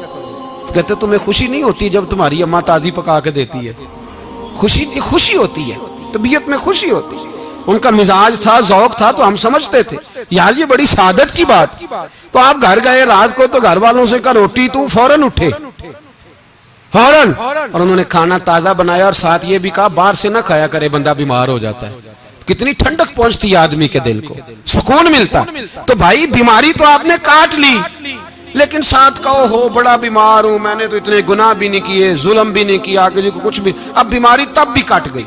تو کہتے تمہیں خوشی نہیں ہوتی جب تمہاری اماں تازی پکا کے دیتی ہے؟ خوشی ہوتی ہے، طبیعت میں خوشی ہوتی ہے. ان کا مزاج تھا، ذوق تھا، تو ہم سمجھتے تھے یار یہ بڑی سعادت کی بات. تو آپ گھر گئے رات کو تو گھر والوں سے کہا روٹی، تو فوراً اٹھے، فوراً، اور انہوں نے کھانا تازہ بنایا اور ساتھ یہ بھی کہا باہر سے نہ کھایا کرے بندہ بیمار ہو جاتا ہے. کتنی ٹھنڈک پہنچتی ہے آدمی کے دل کو، سکون ملتا. تو بھائی بیماری تو آپ نے کاٹ لی لیکن ساتھ کہو ہو بڑا بیمار ہوں، میں نے تو اتنے گناہ بھی نہیں کیے، ظلم بھی نہیں کیا، کسی کو کچھ بھی. اب بیماری تب بھی کٹ گئی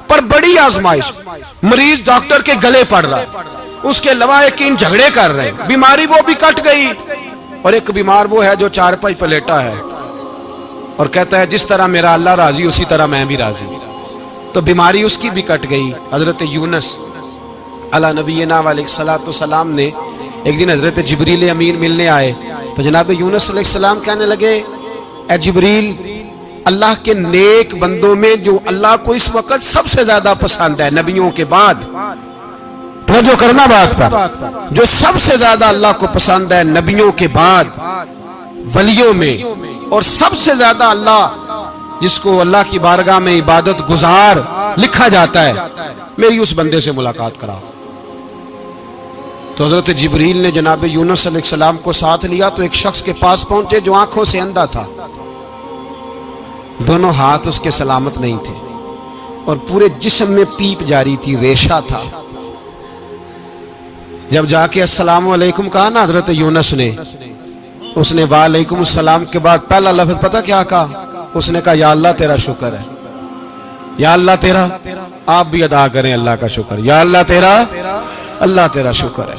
پر بڑی آزمائش، مریض ڈاکٹر کے گلے پڑ رہا، اس کے لواحقین جھگڑے کر رہے، بیماری وہ بھی کٹ گئی. اور ایک بیمار وہ ہے جو چارپائی پہ لیٹا ہے اور کہتا ہے جس طرح میرا اللہ راضی اسی طرح میں بھی راضی. تو بیماری اس کی بھی کٹ گئی. حضرت یونس علی نبینا علیہ السلام نے ایک دن حضرت جبریل امین ملنے آئے تو جناب یونس علیہ السلام کہنے لگے اے جبریل اللہ کے نیک بندوں میں جو اللہ کو اس وقت سب سے زیادہ پسند ہے نبیوں کے بعد، توجہ کرنا بات پر، جو سب سے زیادہ اللہ کو پسند ہے نبیوں کے بعد ولیوں میں، اور سب سے زیادہ اللہ جس کو اللہ کی بارگاہ میں عبادت گزار لکھا جاتا ہے، میری اس بندے سے ملاقات کرا۔ تو حضرت جبریل نے جناب یونس علیہ السلام کو ساتھ لیا تو ایک شخص کے پاس پہنچے جو آنکھوں سے اندھا تھا، دونوں ہاتھ اس کے سلامت نہیں تھے اور پورے جسم میں پیپ جاری تھی، ریشہ تھا۔ جب جا کے السلام علیکم کہا نا حضرت یونس نے، اس نے وعلیکم السلام کے بعد پہلا لفظ پتہ کیا کہا؟ اس نے کہا یا اللہ تیرا شکر ہے، یا اللہ تیرا، آپ بھی ادا کریں اللہ کا شکر، یا اللہ تیرا، اللہ تیرا شکر ہے۔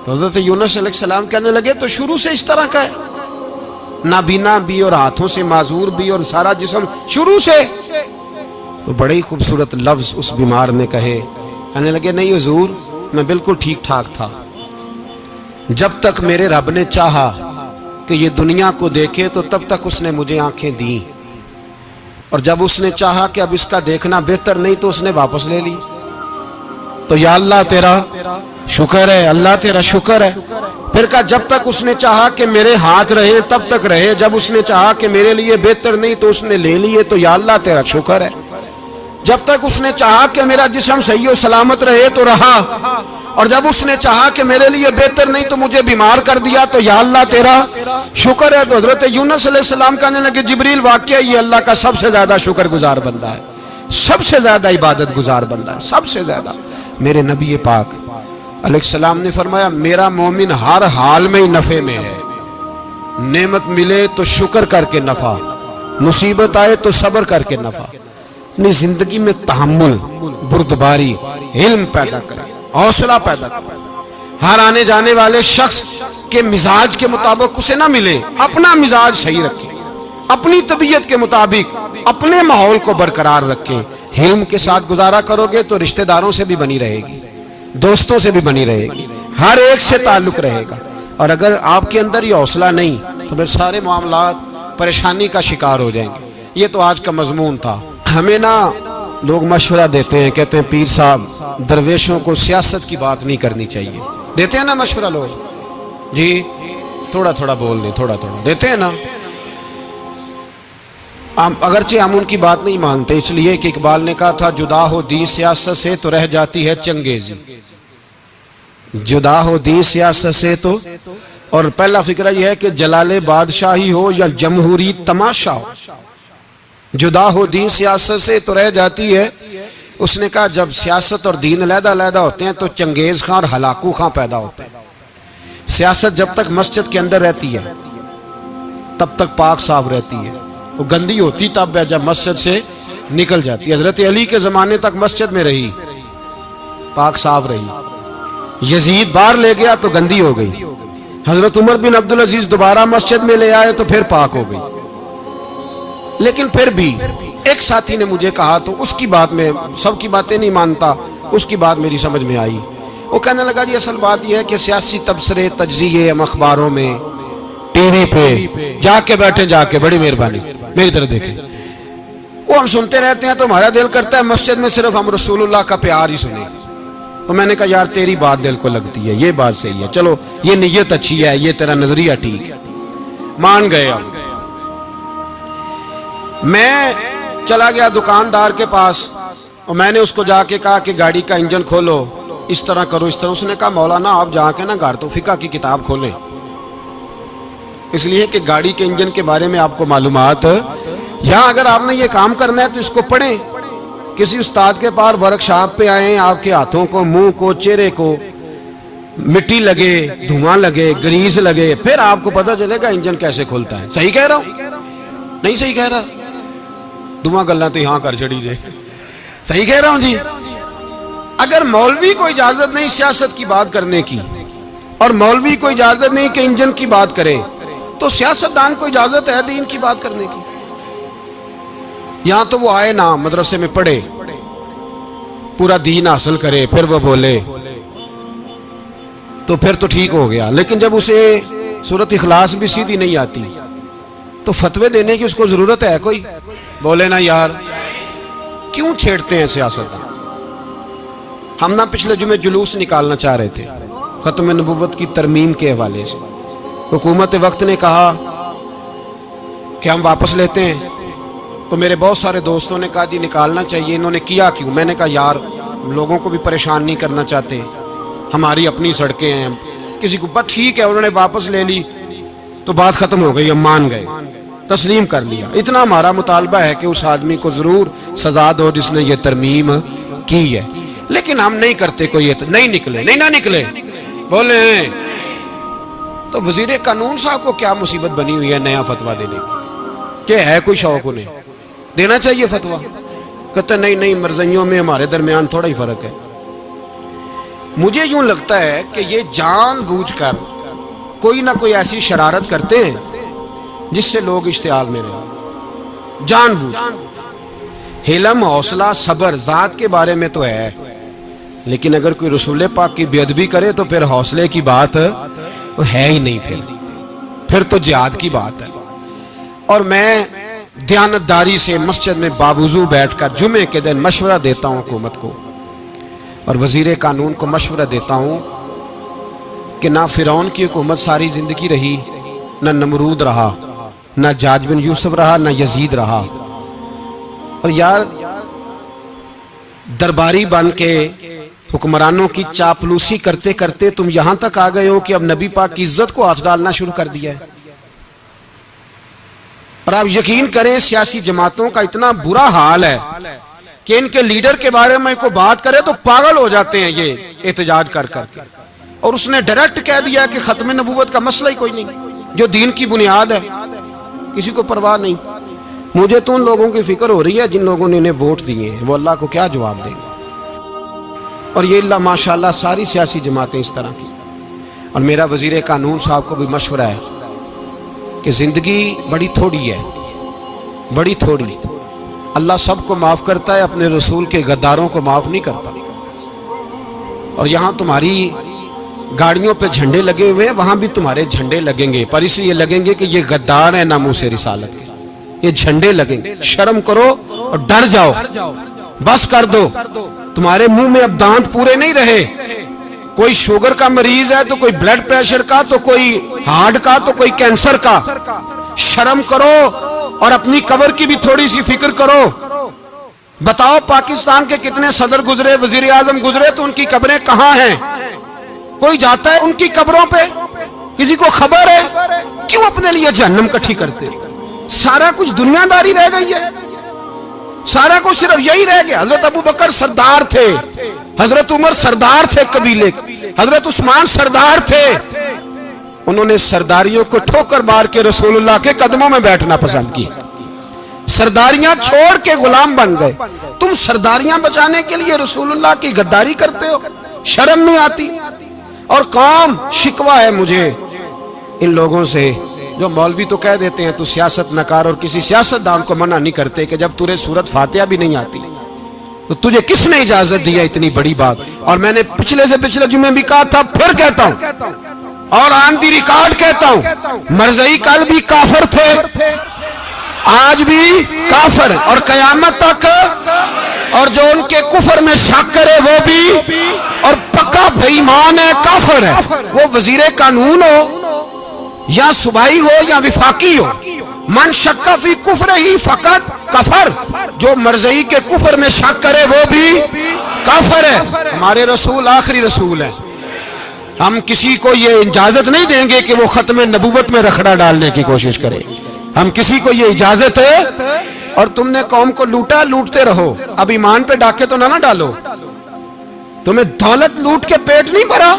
تو حضرت یونس علیہ السلام کہنے لگے تو شروع سے اس طرح کا ہے، نابینا بھی اور ہاتھوں سے معذور بھی اور سارا جسم شروع سے؟ تو بڑے ہی خوبصورت لفظ اس بیمار نے کہے، کہنے لگے نہیں حضور میں بالکل ٹھیک ٹھاک تھا، جب تک میرے رب نے چاہا کہ یہ دنیا کو دیکھے تو تب تک اس نے مجھے آنکھیں دیں، اور جب اس نے چاہا کہ اب اس کا دیکھنا بہتر نہیں تو اس نے واپس لے لی۔ تو یا اللہ تیرا شکر ہے، اللہ تیرا شکر ہے۔ پھر کہا جب تک اس نے چاہا کہ میرے ہاتھ رہے تب تک رہے، جب اس نے چاہا کہ میرے لیے بہتر نہیں تو اس نے لے لیے، تو یا اللہ تیرا شکر ہے۔ جب تک اس نے چاہا کہ میرا جسم صحیح و سلامت رہے تو رہا، اور جب اس نے چاہا کہ میرے لیے بہتر نہیں تو مجھے بیمار کر دیا، تو یا اللہ تیرا شکر ہے۔ تو حضرت یونس علیہ السلام کہنے لگے جبریل واقعہ یہ اللہ کا سب سے زیادہ شکر گزار بندہ ہے، سب سے زیادہ عبادت گزار بندہ ہے، سب سے زیادہ۔ میرے نبی پاک علیہ السلام نے فرمایا میرا مومن ہر حال میں ہی نفع میں ہے، نعمت ملے تو شکر کر کے نفع، مصیبت آئے تو صبر کر کے نفع، اپنی زندگی میں تحمل، بردباری، علم پیدا کرے، حوصلہ پیدا کرے۔ ہر آنے جانے والے شخص کے مزاج کے مطابق اسے نہ ملے، اپنا مزاج صحیح رکھے، اپنی طبیعت کے مطابق اپنے ماحول کو برقرار رکھیں۔ علم کے ساتھ گزارا کرو گے تو رشتہ داروں سے بھی بنی رہے گی، دوستوں سے بھی بنی رہے گی، ہر ایک سے تعلق رہے گا۔ اور اگر آپ کے اندر یہ حوصلہ نہیں تو پھر سارے معاملات پریشانی کا شکار ہو جائیں گے۔ یہ تو آج کا مضمون تھا۔ ہمیں نا لوگ مشورہ دیتے ہیں، کہتے ہیں پیر صاحب درویشوں کو سیاست کی بات نہیں کرنی چاہیے، دیتے ہیں نا مشورہ لوگ، جی تھوڑا تھوڑا بول دیں، تھوڑا تھوڑا دیتے ہیں نا۔ اگرچہ ہم ان کی بات نہیں مانتے، اس لیے کہ اقبال نے کہا تھا جدا ہو دین سیاست سے تو رہ جاتی ہے چنگیزی، جدا ہو دین سیاست سے تو، اور پہلا فکرہ یہ ہے کہ جلال بادشاہی ہو یا جمہوری تماشا ہو، جدا ہو دین سیاست سے تو رہ جاتی ہے۔ اس نے کہا جب سیاست اور دین علیحدہ علیحدہ ہوتے ہیں تو چنگیز خان اور ہلاکو خان پیدا ہوتے ہیں۔ سیاست جب تک مسجد کے اندر رہتی ہے تب تک پاک صاف رہتی ہے، وہ گندی ہوتی تب ہے جب مسجد سے نکل جاتی ہے۔ حضرت علی کے زمانے تک مسجد میں رہی، پاک صاف رہی، یزید باہر لے گیا تو گندی ہو گئی، حضرت عمر بن عبدالعزیز دوبارہ مسجد میں لے آئے تو پھر پاک ہو گئی۔ لیکن پھر بھی ایک ساتھی نے مجھے کہا تو اس کی بات میں سب کی باتیں نہیں مانتا، اس کی بات میری سمجھ میں آئی۔ وہ کہنے لگا جی اصل بات یہ ہے کہ سیاسی تبصرے تجزیے ہم اخباروں میں ٹی وی پہ جا کے بیٹھے، جا کے بڑی مہربانی میری طرف دیکھیں، وہ ہم سنتے رہتے ہیں تو ہمارا دل کرتا ہے مسجد میں صرف ہم رسول اللہ کا پیار ہی سنیں۔ تو میں نے کہا یار تیری بات دل کو لگتی ہے، یہ بات صحیح ہے، چلو یہ نیت اچھی ہے، یہ تیرا نظریہ ٹھیک ہے، مان گئے ہم۔ میں چلا گیا دکاندار کے پاس اور میں نے اس کو جا کے کہا کہ گاڑی کا انجن کھولو، اس طرح کرو، اس طرح۔ اس نے کہا مولانا آپ جا کے نا گھر تو فقہ کی کتاب کھولیں، اس لیے کہ گاڑی کے انجن کے بارے میں آپ کو معلومات، یہاں اگر آپ نے یہ کام کرنا ہے تو اس کو پڑھیں، کسی استاد کے پاس ورکشاپ پہ آئیں، آپ کے ہاتھوں کو، منہ کو، چہرے کو مٹی لگے، دھواں لگے، گریس لگے، پھر آپ کو پتہ چلے گا انجن کیسے کھلتا ہے۔ صحیح کہہ رہا ہوں؟ نہیں صحیح کہہ رہا؟ دعا گلہ تو یہاں کر چڑی جائے، صحیح کہہ رہا ہوں جی؟ اگر مولوی کو اجازت نہیں سیاست کی بات کرنے کی، اور مولوی کو اجازت نہیں کہ انجن کی بات کرے، تو سیاستدان کو اجازت ہے دین کی بات کرنے کی؟ یہاں تو وہ آئے نا مدرسے میں پڑھے، پورا دین حاصل کرے، پھر وہ بولے، تو پھر تو ٹھیک ہو گیا، لیکن جب اسے سورۃ اخلاص بھی سیدھی نہیں آتی تو فتوے دینے کی اس کو ضرورت ہے کوئی؟ بولے نا یار، کیوں چھیڑتے ہیں سیاست؟ ہم نہ پچھلے جمعے جلوس نکالنا چاہ رہے تھے ختم نبوت کی ترمیم کے حوالے سے، حکومت وقت نے کہا کہ ہم واپس لیتے ہیں، تو میرے بہت سارے دوستوں نے کہا جی نکالنا چاہیے، انہوں نے کیا کیوں؟ میں نے کہا یار لوگوں کو بھی پریشان نہیں کرنا چاہتے، ہماری اپنی سڑکیں ہیں، کسی کو بس ٹھیک ہے، انہوں نے واپس لے لی تو بات ختم ہو گئی، ہم مان گئے، تسلیم کر لیا۔ اتنا ہمارا مطالبہ ہے کہ اس آدمی کو ضرور سزا دو جس نے یہ ترمیم کی ہے، لیکن ہم نہیں کرتے، کوئی نہیں نکلے، نہیں نہ نکلے بولے۔ تو وزیر قانون صاحب کو کیا مصیبت بنی ہوئی ہے نیا فتویٰ دینے کی؟ کہ ہے کوئی شوق انہیں دینا چاہیے فتویٰ؟ کہتے نہیں مرضیوں میں ہمارے درمیان تھوڑا ہی فرق ہے۔ مجھے یوں لگتا ہے کہ یہ جان بوجھ کر کوئی نہ کوئی ایسی شرارت کرتے ہیں جس سے لوگ اشتعال میں رہیں، جان بوجھ۔ حلم، حوصلہ، صبر ذات کے بارے میں تو ہے، لیکن اگر کوئی رسول پاک کی بے ادبی کرے تو پھر حوصلے کی بات وہ ہے ہی نہیں، پھر تو جہاد کی بات ہے۔ اور میں دیانتداری سے مسجد میں باوضو بیٹھ کر جمعے کے دن مشورہ دیتا ہوں حکومت کو، اور وزیر قانون کو مشورہ دیتا ہوں کہ نہ فرعون کی حکومت ساری زندگی رہی، نہ نمرود رہا، نہ جاج بن یوسف رہا، نہ یزید رہا، اور یار درباری بن کے حکمرانوں کی چاپلوسی کرتے کرتے تم یہاں تک آ گئے ہو کہ اب نبی پاک کی عزت کو ہاتھ ڈالنا شروع کر دیا ہے۔ اور آپ یقین کریں سیاسی جماعتوں کا اتنا برا حال ہے کہ ان کے لیڈر کے بارے میں کوئی بات کرے تو پاگل ہو جاتے ہیں یہ احتجاج کر کر کے۔ اور اس نے ڈائریکٹ کہہ دیا کہ ختم نبوت کا مسئلہ ہی کوئی نہیں، جو دین کی بنیاد ہے، کسی کو پرواہ نہیں۔ مجھے تو ان لوگوں کی فکر ہو رہی ہے جن لوگوں نے انہیں ووٹ دیے ہیں، وہ اللہ کو کیا جواب دیں گے۔ اور یہ اللہ ماشاءاللہ ساری سیاسی جماعتیں اس طرح کی۔ اور میرا وزیر قانون صاحب کو بھی مشورہ ہے کہ زندگی بڑی تھوڑی ہے، بڑی تھوڑی، اللہ سب کو معاف کرتا ہے، اپنے رسول کے غداروں کو معاف نہیں کرتا۔ اور یہاں تمہاری گاڑیوں پہ جھنڈے لگے ہوئے ہیں، وہاں بھی تمہارے جھنڈے لگیں گے، پر اس لیے لگیں گے کہ یہ غدار ہیں ناموس رسالت کے، یہ جھنڈے لگیں گے۔ شرم کرو اور ڈر جاؤ، بس کر دو، تمہارے منہ میں اب دانت پورے نہیں رہے۔ کوئی شوگر کا مریض ہے تو کوئی بلڈ پریشر کا، تو کوئی ہارٹ کا، تو کوئی کینسر کا۔ شرم کرو اور اپنی قبر کی بھی تھوڑی سی فکر کرو۔ بتاؤ پاکستان کے کتنے صدر گزرے، وزیر اعظم گزرے، تو ان کی قبریں کہاں ہیں؟ کوئی جاتا ہے ان کی قبروں پہ؟ کسی کو خبر ہے؟ کیوں اپنے لیے جہنم کٹھی کرتے؟ سارا کچھ دنیا داری رہ گئی ہے، سارا کچھ صرف یہی رہ گیا۔ حضرت ابو بکر سردار تھے، حضرت عمر سردار تھے قبیلے، حضرت عثمان سردار تھے، انہوں نے سرداریوں کو ٹھوکر مار کے رسول اللہ کے قدموں میں بیٹھنا پسند کی، سرداریاں چھوڑ کے غلام بن گئے۔ تم سرداریاں بچانے کے لیے رسول اللہ کی غداری کرتے ہو، شرم نہیں آتی؟ اور قوم شکوہ ہے مجھے ان لوگوں سے جو مولوی تو کہہ دیتے ہیں تو سیاست نہ کر، اور کسی سیاست دان کو منع نہیں کرتے کہ جب تجھے سورت فاتحہ بھی نہیں آتی تو تجھے کس نے اجازت دی ہے اتنی بڑی بات؟ اور میں نے پچھلے سے پچھلے جمعے بھی کہا تھا، پھر کہتا ہوں اور آن دی ریکارڈ کہتا ہوں، مرزائی کل بھی کافر تھے، آج بھی کافر، اور قیامت تک، اور جو ان کے کفر میں شک کرے وہ بھی، اور پکا بے ایمان ہے، کافر ہے۔ وہ وزیر قانون ہو یا صوبائی ہو یا وفاقی ہو، من شک فی کفر ہی فقط کفر، جو مرزائی کے کفر میں شک کرے وہ بھی کافر ہے۔ ہمارے رسول آخری رسول ہے، ہم کسی کو یہ اجازت نہیں دیں گے کہ وہ ختم نبوت میں رکھڑا ڈالنے کی کوشش کرے، ہم کسی کو یہ اجازت ہے۔ اور تم نے قوم کو لوٹا، لوٹتے رہو، اب ایمان پہ ڈاکے تو نہ ڈالو۔ تمہیں دولت لوٹ کے پیٹ نہیں بھرا،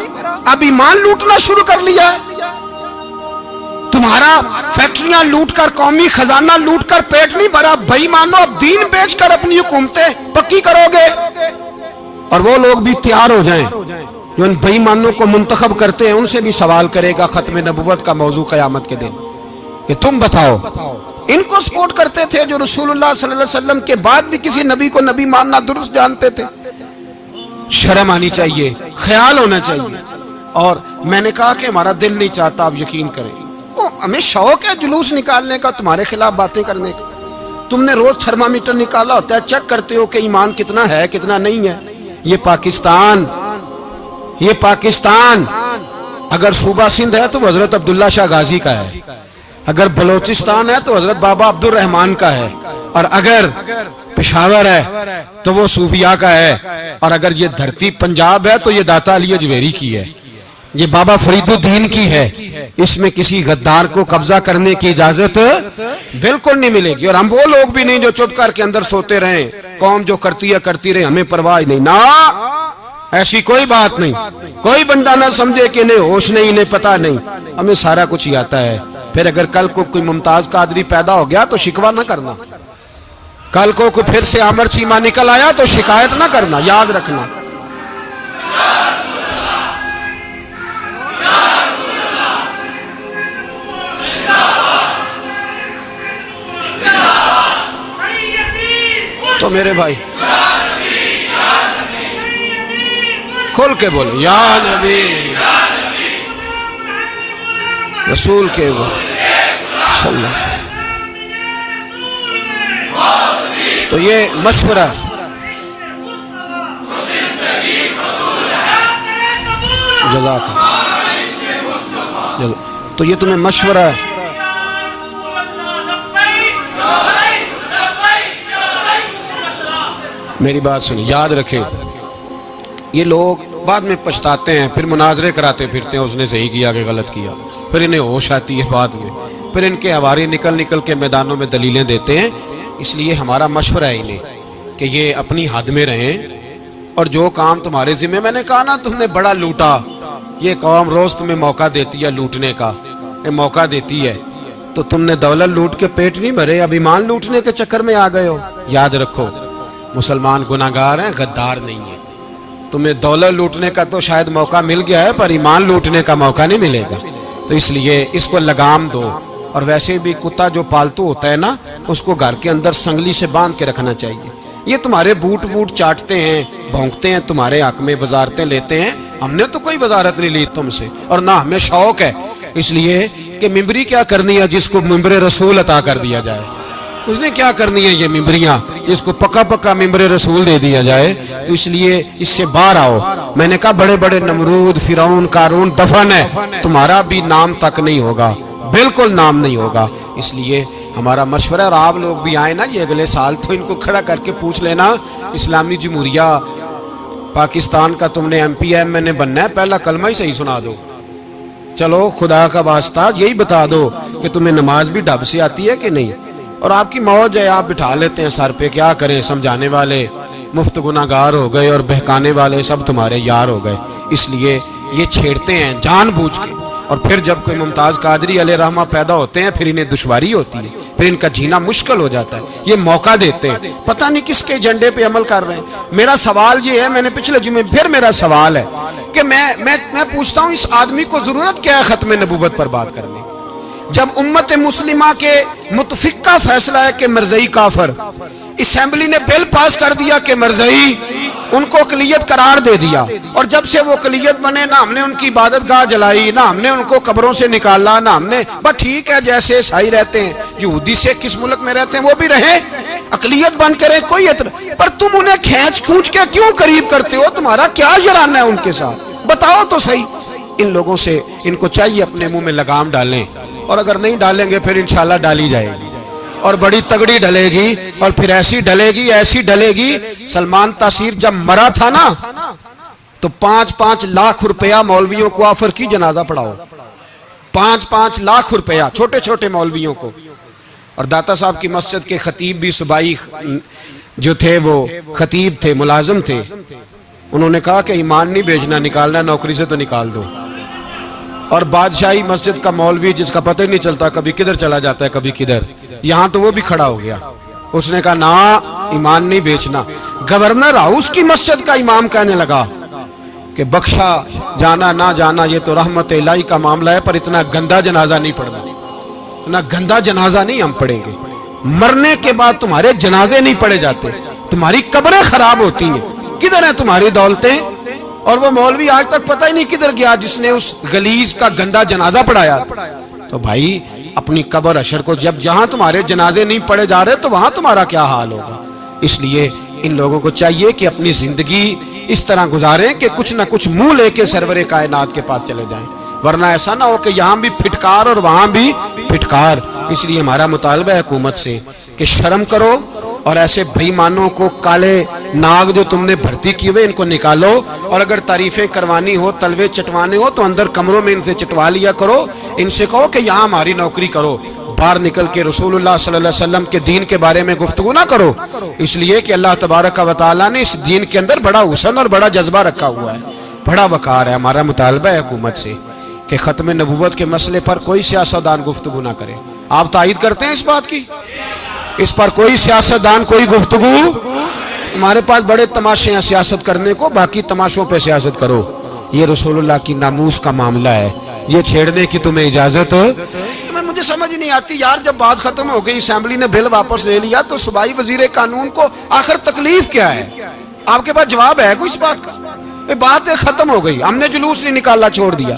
اب ایمان لوٹنا شروع کر لیا ہے۔ تمہارا فیکٹریاں لوٹ کر، قومی خزانہ لوٹ کر پیٹ نہیں بھرا، بھائی مانو اب دین بیچ کر اپنی حکومتیں پکی کرو گے۔ اور وہ لوگ بھی تیار ہو جائیں جو ان بے ایمانوں کو منتخب کرتے ہیں، ان سے بھی سوال کرے گا ختم نبوت کا موضوع قیامت کے دن کہ تم بتاؤ، ان کو سپورٹ کرتے تھے جو رسول اللہ صلی اللہ علیہ وسلم کے بعد بھی کسی نبی کو نبی ماننا درست جانتے تھے۔ شرم آنی چاہیے، خیال ہونا چاہیے۔ اور میں نے کہا کہ ہمارا دل نہیں چاہتا، آپ یقین کریں، ہمیں شوق ہے جلوس نکالنے کا، تمہارے خلاف باتیں کرنے کا۔ تم نے روز تھرمامیٹر نکالا ہوتا ہے، چیک کرتے ہو کہ ایمان کتنا ہے کتنا نہیں ہے۔ یہ پاکستان اگر صوبہ سندھ ہے تو وہ حضرت عبداللہ شاہ غازی کا ہے، اگر بلوچستان ہے تو حضرت بابا عبد الرحمان کا ہے، اور اگر پشاور ہے تو وہ صوفیاء کا ہے، اور اگر یہ دھرتی پنجاب ہے تو یہ داتا علی اجویری کی ہے، یہ بابا فرید الدین کی ہے۔ اس میں کسی غدار کو قبضہ کرنے کی اجازت بالکل نہیں ملے گی، اور ہم وہ لوگ بھی نہیں جو چپ کر کے اندر سوتے رہیں، قوم جو کرتی ہے کرتی رہے، ہمیں پرواہ نہیں، نہ ایسی کوئی بات نہیں۔ کوئی بندہ نہ سمجھے کہ انہیں ہوش نہیں، انہیں پتہ نہیں، ہمیں سارا کچھ ہی آتا ہے۔ پھر اگر کل کو کوئی ممتاز قادری پیدا ہو گیا تو شکوہ نہ کرنا، کل کو کوئی پھر سے عامر چیمہ نکل آیا تو شکایت نہ کرنا، یاد رکھنا۔ تو میرے بھائی کھل کے بولے یا نبی رسول کے وہ صلی اللہ۔ تو یہ مشورہ، جزاک اللہ، تو یہ تمہیں مشورہ ہے۔ میری بات سنیں، یاد رکھیں، یہ لوگ بعد میں پچھتاتے ہیں، پھر مناظرے کراتے پھرتے ہیں، اس نے صحیح کیا کہ غلط کیا، پھر انہیں ہوش آتی ہے بعد میں، پھر ان کے ہواری نکل نکل کے میدانوں میں دلیلیں دیتے ہیں۔ اس لیے ہمارا مشورہ ہے انہیں کہ یہ اپنی حد میں رہیں، اور جو کام تمہارے ذمہ، میں نے کہا نا تم نے بڑا لوٹا، یہ قوم روز تمہیں موقع دیتی ہے لوٹنے کا، یہ موقع دیتی ہے، تو تم نے دولت لوٹ کے پیٹ نہیں بھرے، اب ایمان لوٹنے کے چکر میں آ گئے ہو۔ یاد رکھو، مسلمان گناہگار ہیں، غدار نہیں ہیں۔ تمہیں دولت لوٹنے کا تو شاید موقع مل گیا ہے، پر ایمان لوٹنے کا موقع نہیں ملے گا، تو اس لیے اس کو لگام دو۔ اور ویسے بھی کتا جو پالتو ہوتا ہے نا، اس کو گھر کے اندر سنگلی سے باندھ کے رکھنا چاہیے۔ یہ تمہارے بوٹ چاٹتے ہیں، بھونکتے ہیں، تمہارے حق میں وزارتیں لیتے ہیں، ہم نے تو کوئی وزارت نہیں لی تم سے، اور نہ ہمیں شوق ہے، اس لیے کہ ممبری کیا کرنی ہے جس کو ممبر رسول عطا کر دیا جائے، اس نے کیا کرنی ہے یہ ممبریاں جس کو پکا پکا ممبر رسول دے دیا جائے، تو اس لیے اس سے باہر آؤ۔ میں نے کہا بڑے بڑے نمرود، فرعون، قارون دفن ہے، تمہارا بھی نام تک نہیں ہوگا، بالکل نام نہیں ہوگا۔ اس لیے ہمارا مشورہ، اور آپ لوگ بھی آئیں نا یہ اگلے سال، تو ان کو کھڑا کر کے پوچھ لینا، اسلامی جمہوریہ پاکستان کا تم نے ایم پی ایم نے بننا ہے، پہلا کلمہ ہی صحیح سنا دو، چلو خدا کا واسطہ یہی بتا دو کہ تمہیں نماز بھی ڈھب سے آتی ہے کہ نہیں، اور آپ کی موج ہے، آپ بٹھا لیتے ہیں سر پہ، کیا کریں، سمجھانے والے مفت گناہگار ہو گئے اور بہکانے والے سب تمہارے یار ہو گئے۔ اس لیے یہ چھیڑتے ہیں جان بوجھ کے، اور پھر جب کوئی ممتاز قادری علیہ رحمہ پیدا ہوتے ہیں پھر انہیں دشواری ہوتی ہے، پھر ان کا جینا مشکل ہو جاتا ہے، یہ موقع دیتے ہیں، پتہ نہیں کس کے ایجنڈے پہ عمل کر رہے ہیں۔ میرا سوال یہ ہے، میں نے پچھلے جمعے پھر میرا سوال ہے کہ میں پوچھتا ہوں اس آدمی کو ضرورت کیا ہے ختم نبوت پر بات کرنے، جب امت مسلمہ کے متفق کا فیصلہ ہے کہ مرزائی کافر، اسمبلی نے بل پاس کر دیا کہ مرزائی، ان کو اقلیت قرار دے دیا، اور جب سے وہ اقلیت بنے نہ ہم نے ان کی عبادت گاہ جلائی، نہ ہم نے ان کو قبروں سے نکالا، نہ ہم نے، بس ٹھیک ہے جیسے عیسائی رہتے ہیں، یہودی سے کس ملک میں رہتے ہیں وہ بھی رہیں، اقلیت بن کرے، کوئی اعتراض، پر تم انہیں کھینچ کے کیوں قریب کرتے ہو، تمہارا کیا جرانہ ہے ان کے ساتھ، بتاؤ تو صحیح۔ ان لوگوں سے ان کو چاہیے اپنے منہ میں لگام ڈالیں، اور اگر نہیں ڈالیں گے پھر انشاءاللہ ڈالی جائے گی، اور بڑی تگڑی ڈلے گی، اور پھر ایسی ڈلے گی۔ سلمان تاثیر جب مرا تھا نا تو 5-5 لاکھ روپیہ مولویوں کو آفر کی جنازہ پڑھاؤ، 5-5 لاکھ روپیہ چھوٹے چھوٹے مولویوں کو، اور داتا صاحب کی مسجد کے خطیب بھی صوبائی جو تھے وہ خطیب تھے، ملازم تھے، انہوں نے کہا کہ ایمان نہیں بیچنا، نکالنا نوکری سے تو نکال دو، اور بادشاہی مسجد کا مولوی جس کا پتہ ہی نہیں چلتا کبھی کدھر چلا جاتا ہے کبھی کدھر، یہاں تو وہ بھی کھڑا ہو گیا، اس نے کہا نا ایمان نہیں بیچنا۔ گورنر ہاؤس کی مسجد کا امام کہنے لگا کہ بخشا جانا نہ جانا یہ تو رحمت الہی کا معاملہ ہے، پر اتنا گندا جنازہ نہیں پڑھنا، اتنا گندا جنازہ نہیں ہم پڑھیں گے، مرنے کے بعد تمہارے جنازے نہیں پڑھے جاتے، تمہاری قبریں خراب ہوتی ہیں، کدھر ہیں تمہاری دولتیں، اور وہ مولوی آج تک پتہ ہی نہیں کدھر گیا جس نے اس غلیظ کا گندا جنازہ پڑھایا. تو بھائی اپنی قبر اشر کو جب جہاں تمہارے جنازے نہیں پڑھے جا رہے تو وہاں تمہارا کیا حال ہوگا. اس لیے ان لوگوں کو چاہیے کہ اپنی زندگی اس طرح گزاریں کہ کچھ نہ کچھ منہ لے کے سرور کائنات کے پاس چلے جائیں، ورنہ ایسا نہ ہو کہ یہاں بھی پھٹکار اور وہاں بھی پھٹکار. اس لیے ہمارا مطالبہ ہے حکومت سے کہ شرم کرو اور ایسے بے ایمانوں کو، کالے ناگ جو تم نے بھرتی کی ہوئے، ان کو نکالو، اور اگر تعریفیں کروانی ہو، تلوے چٹوانے ہو تو اندر کمروں میں ان سے چٹوا لیا کرو. ان سے کہو کہ یہاں ہماری نوکری کرو، باہر نکل کے رسول اللہ صلی اللہ علیہ وسلم کے دین کے بارے میں گفتگو نہ کرو. اس لیے کہ اللہ تبارک و تعالیٰ نے اس دین کے اندر بڑا حسن اور بڑا جذبہ رکھا ہوا ہے، بڑا وقار ہے. ہمارا مطالبہ ہے حکومت سے کہ ختم نبوت کے مسئلے پر کوئی سیاستدان گفتگو نہ کرے. آپ تائید کرتے ہیں اس بات کی؟ اس پر کوئی سیاستدان کوئی گفتگو. ہمارے پاس بڑے تماشے ہیں سیاست کرنے کو، باقی تماشوں پہ سیاست کرو. یہ رسول اللہ کی ناموس کا معاملہ ہے، یہ چھیڑنے کی تمہیں اجازت. مجھے سمجھ نہیں آتی یار، جب بات ختم ہو گئی، اسمبلی نے بل واپس لے لیا، تو صوبائی وزیر قانون کو آخر تکلیف کیا ہے؟ آپ کے پاس جواب ہے کوئی اس بات کا؟ بات ختم ہو گئی، ہم نے جلوس نہیں نکالنا، چھوڑ دیا،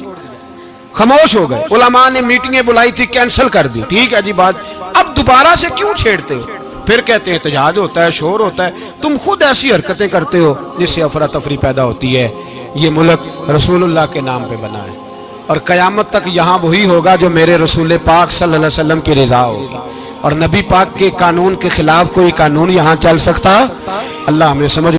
خاموش ہو گئے. علماء نے میٹنگیں بلائی تھی، کینسل کر دی، ٹھیک ہے جی بات. اب دوبارہ سے کیوں چھیڑتے ہو؟ پھر کہتے ہیں احتجاج ہوتا ہے، شور ہوتا ہے. تم خود ایسی حرکتیں کرتے ہو جس سے افراتفری پیدا ہوتی ہے. یہ ملک رسول اللہ کے نام پہ بنا ہے، اور قیامت تک یہاں وہی ہوگا جو میرے رسول پاک صلی اللہ علیہ وسلم کی رضا ہوگی. اور نبی پاک کے قانون کے خلاف کوئی قانون یہاں چل سکتا؟ اللہ ہمیں سمجھ